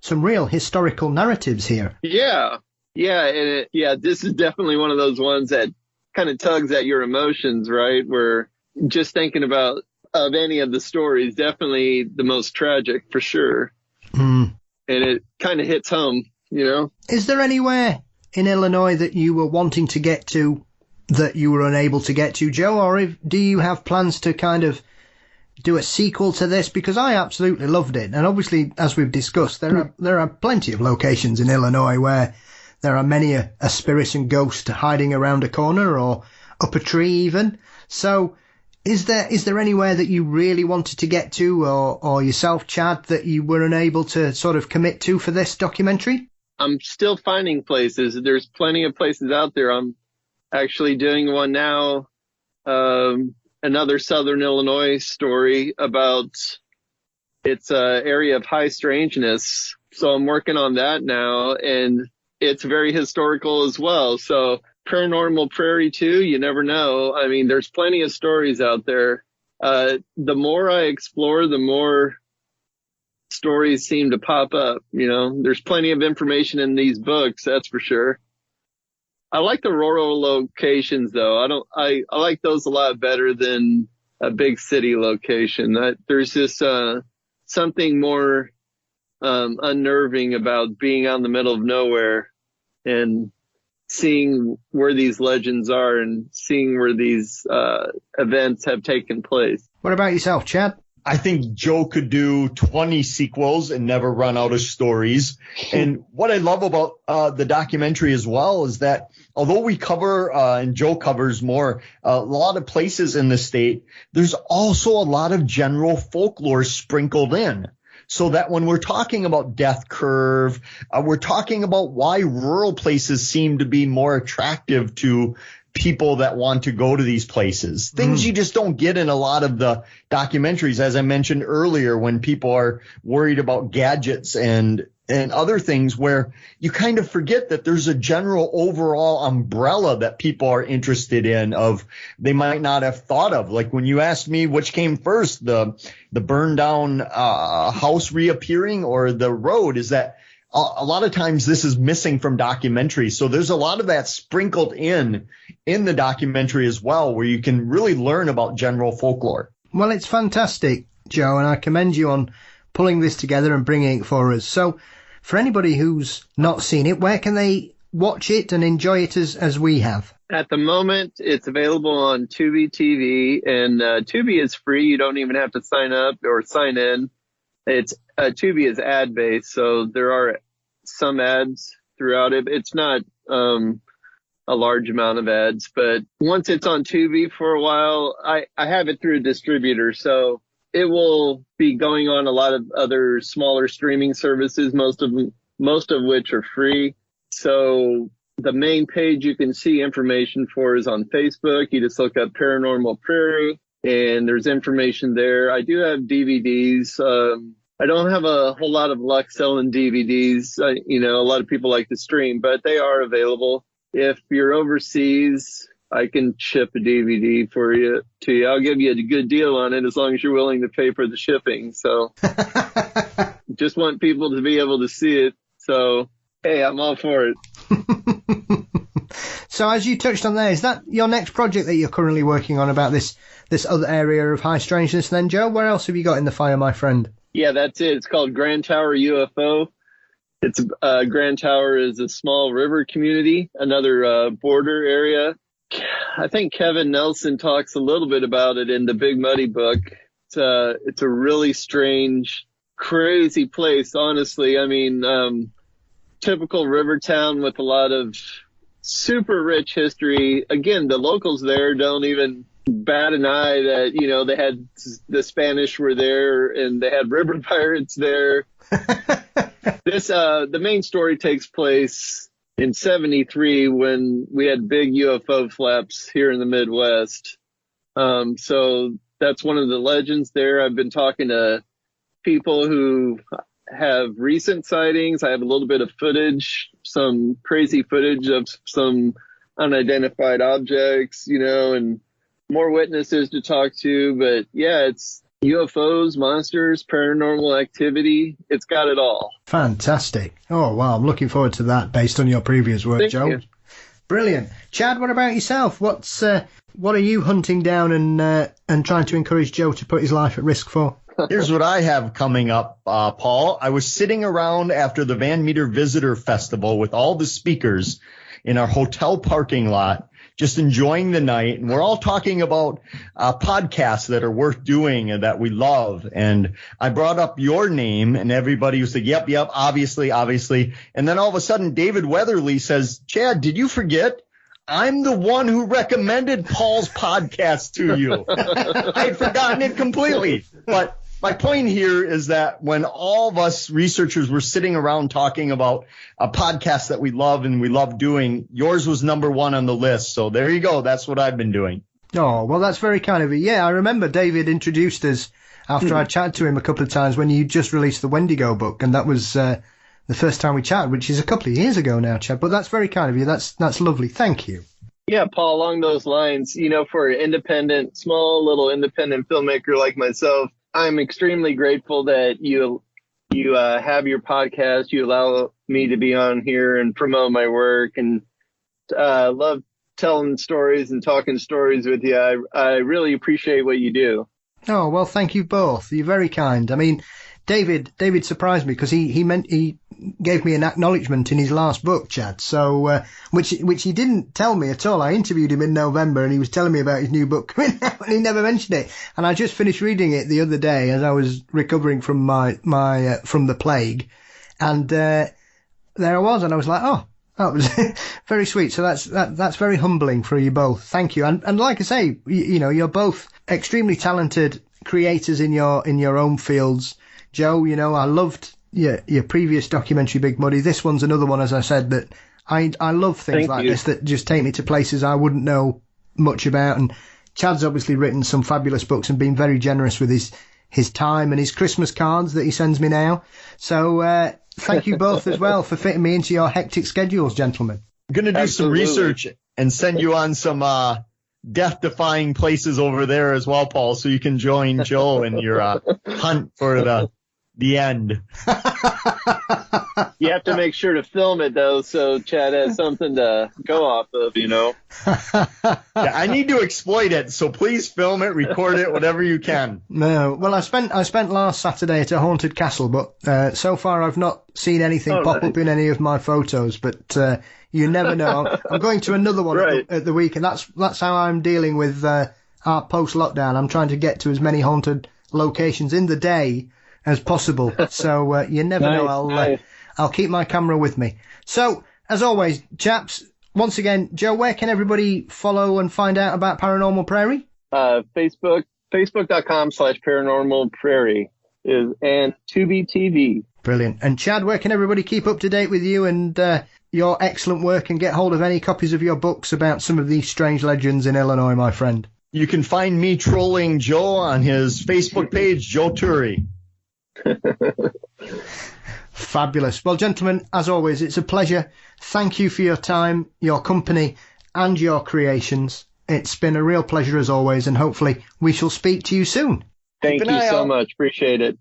real historical narratives here. Yeah. And this is definitely one of those ones that kind of tugs at your emotions, right? Where just thinking of any of the stories, definitely the most tragic for sure. And it kind of hits home, Is there anywhere in Illinois that you were wanting to get to that you were unable to get to, Joe? Or do you have plans to kind of do a sequel to this? Because I absolutely loved it. And obviously, as we've discussed, there are plenty of locations in Illinois where there are many a spirit and ghost hiding around a corner or up a tree even. So is there anywhere that you really wanted to get to, or yourself, Chad, that you were unable to sort of commit to for this documentary? I'm still finding places. There's plenty of places out there. I'm actually doing one now, another Southern Illinois story about it's an area of high strangeness. So I'm working on that now, and it's very historical as well. So Paranormal Prairie too, you never know. I mean, there's plenty of stories out there. The more I explore, the more stories seem to pop up. There's plenty of information in these books, that's for sure. I like the rural locations though. I like those a lot better than a big city location. There's just something more unnerving about being out in the middle of nowhere and seeing where these legends are and seeing where these events have taken place. What about yourself, Chad? I think Joe could do 20 sequels and never run out of stories. And what I love about the documentary as well is that although we cover, and Joe covers more, a lot of places in the state, there's also a lot of general folklore sprinkled in. So that when we're talking about Death Curve, we're talking about why rural places seem to be more attractive to people that want to go to these places. Things you just don't get in a lot of the documentaries, as I mentioned earlier, when people are worried about gadgets and and other things where you kind of forget that there's a general overall umbrella that people are interested in of they might not have thought of. Like when you asked me which came first, the burned down house reappearing or the road, is that a lot of times this is missing from documentaries. So there's a lot of that sprinkled in the documentary as well, where you can really learn about general folklore. Well, it's fantastic, Joe, and I commend you on pulling this together and bringing it for us. So for anybody who's not seen it, where can they watch it and enjoy it as we have? At the moment, it's available on Tury TV, and Tury is free. You don't even have to sign up or sign in. It's Tury is ad-based, so there are some ads throughout it. It's not a large amount of ads, but once it's on Tury for a while, I have it through a distributor, so it will be going on a lot of other smaller streaming services, most of which are free. So the main page you can see information for is on Facebook. You just look up Paranormal Prairie, and there's information there. I do have DVDs. I don't have a whole lot of luck selling DVDs. A lot of people like to stream, but they are available. If you're overseas, I can ship a DVD to you. I'll give you a good deal on it as long as you're willing to pay for the shipping. So just want people to be able to see it. So, hey, I'm all for it. So as you touched on there, is that your next project that you're currently working on about this other area of high strangeness then, Joe? Where else have you got in the fire, my friend? Yeah, that's it. It's called Grand Tower UFO. It's Grand Tower is a small river community, another border area. I think Kevin Nelson talks a little bit about it in the Big Muddy book. It's a really strange, crazy place, honestly. I mean, typical river town with a lot of super rich history. Again, the locals there don't even bat an eye that, they had the Spanish were there and they had river pirates there. The main story takes place in 1973 when we had big UFO flaps here in the Midwest. So that's one of the legends there. I've been talking to people who have recent sightings. I have a little bit of footage, some crazy footage of some unidentified objects, and more witnesses to talk to. But yeah, it's UFOs, monsters, paranormal activity. It's got it all. Fantastic. Oh, wow. I'm looking forward to that based on your previous work, Thank Joe. You. Brilliant. Chad, what about yourself? What are you hunting down and trying to encourage Joe to put his life at risk for? Here's what I have coming up, Paul. I was sitting around after the Van Meter Visitor Festival with all the speakers in our hotel parking lot, just enjoying the night. And we're all talking about podcasts that are worth doing and that we love. And I brought up your name and everybody was like, yep, obviously. And then all of a sudden, David Weatherly says, Chad, did you forget? I'm the one who recommended Paul's podcast to you. I had forgotten it completely. But my point here is that when all of us researchers were sitting around talking about a podcast that we love and we love doing, yours was number one on the list. So there you go. That's what I've been doing. Oh, well, that's very kind of you. Yeah, I remember David introduced us after I chatted to him a couple of times when you just released the Wendigo book. And that was the first time we chatted, which is a couple of years ago now, Chad. But that's very kind of you. That's lovely. Thank you. Yeah, Paul, along those lines, for an small little independent filmmaker like myself, I'm extremely grateful that you have your podcast. You allow me to be on here and promote my work, and love telling stories and talking stories with you. I really appreciate what you do. Oh, well, thank you both. You're very kind. I mean, David surprised me because he gave me an acknowledgement in his last book, Chad. So, which he didn't tell me at all. I interviewed him in November and he was telling me about his new book coming out and he never mentioned it. And I just finished reading it the other day as I was recovering from my from the plague. And, there I was and I was like, oh, that was very sweet. So that's very humbling for you both. Thank you. And like I say, you're both extremely talented creators in your own fields. Joe, I loved your previous documentary, Big Muddy. This one's another one, as I said, that I love things like this that just take me to places I wouldn't know much about. And Chad's obviously written some fabulous books and been very generous with his time and his Christmas cards that he sends me now. So, thank you both as well for fitting me into your hectic schedules, gentlemen. I'm going to do Absolutely. some research and send you on some death-defying places over there as well, Paul, so you can join Joe in your hunt for the end. You have to make sure to film it, though, so Chad has something to go off of, Yeah, I need to exploit it, so please film it, record it, whatever you can. No, well, I spent last Saturday at a haunted castle, but so far I've not seen anything pop up in any of my photos. But you never know. I'm going to another one at the week, and that's how I'm dealing with our post-lockdown. I'm trying to get to as many haunted locations in the day as possible. So you never know. I'll keep my camera with me. So, as always, chaps, once again, Joe, where can everybody follow and find out about Paranormal Prairie? Facebook.com/Paranormal Prairie and Tubi TV. Brilliant. And Chad, where can everybody keep up to date with you and your excellent work and get hold of any copies of your books about some of these strange legends in Illinois, my friend? You can find me trolling Joe on his Facebook page, Joe Tury. Fabulous. Well, gentlemen, as always, it's a pleasure. Thank you for your time, your company, and your creations. It's been a real pleasure as always, and hopefully we shall speak to you soon. Thank you so much. Appreciate it.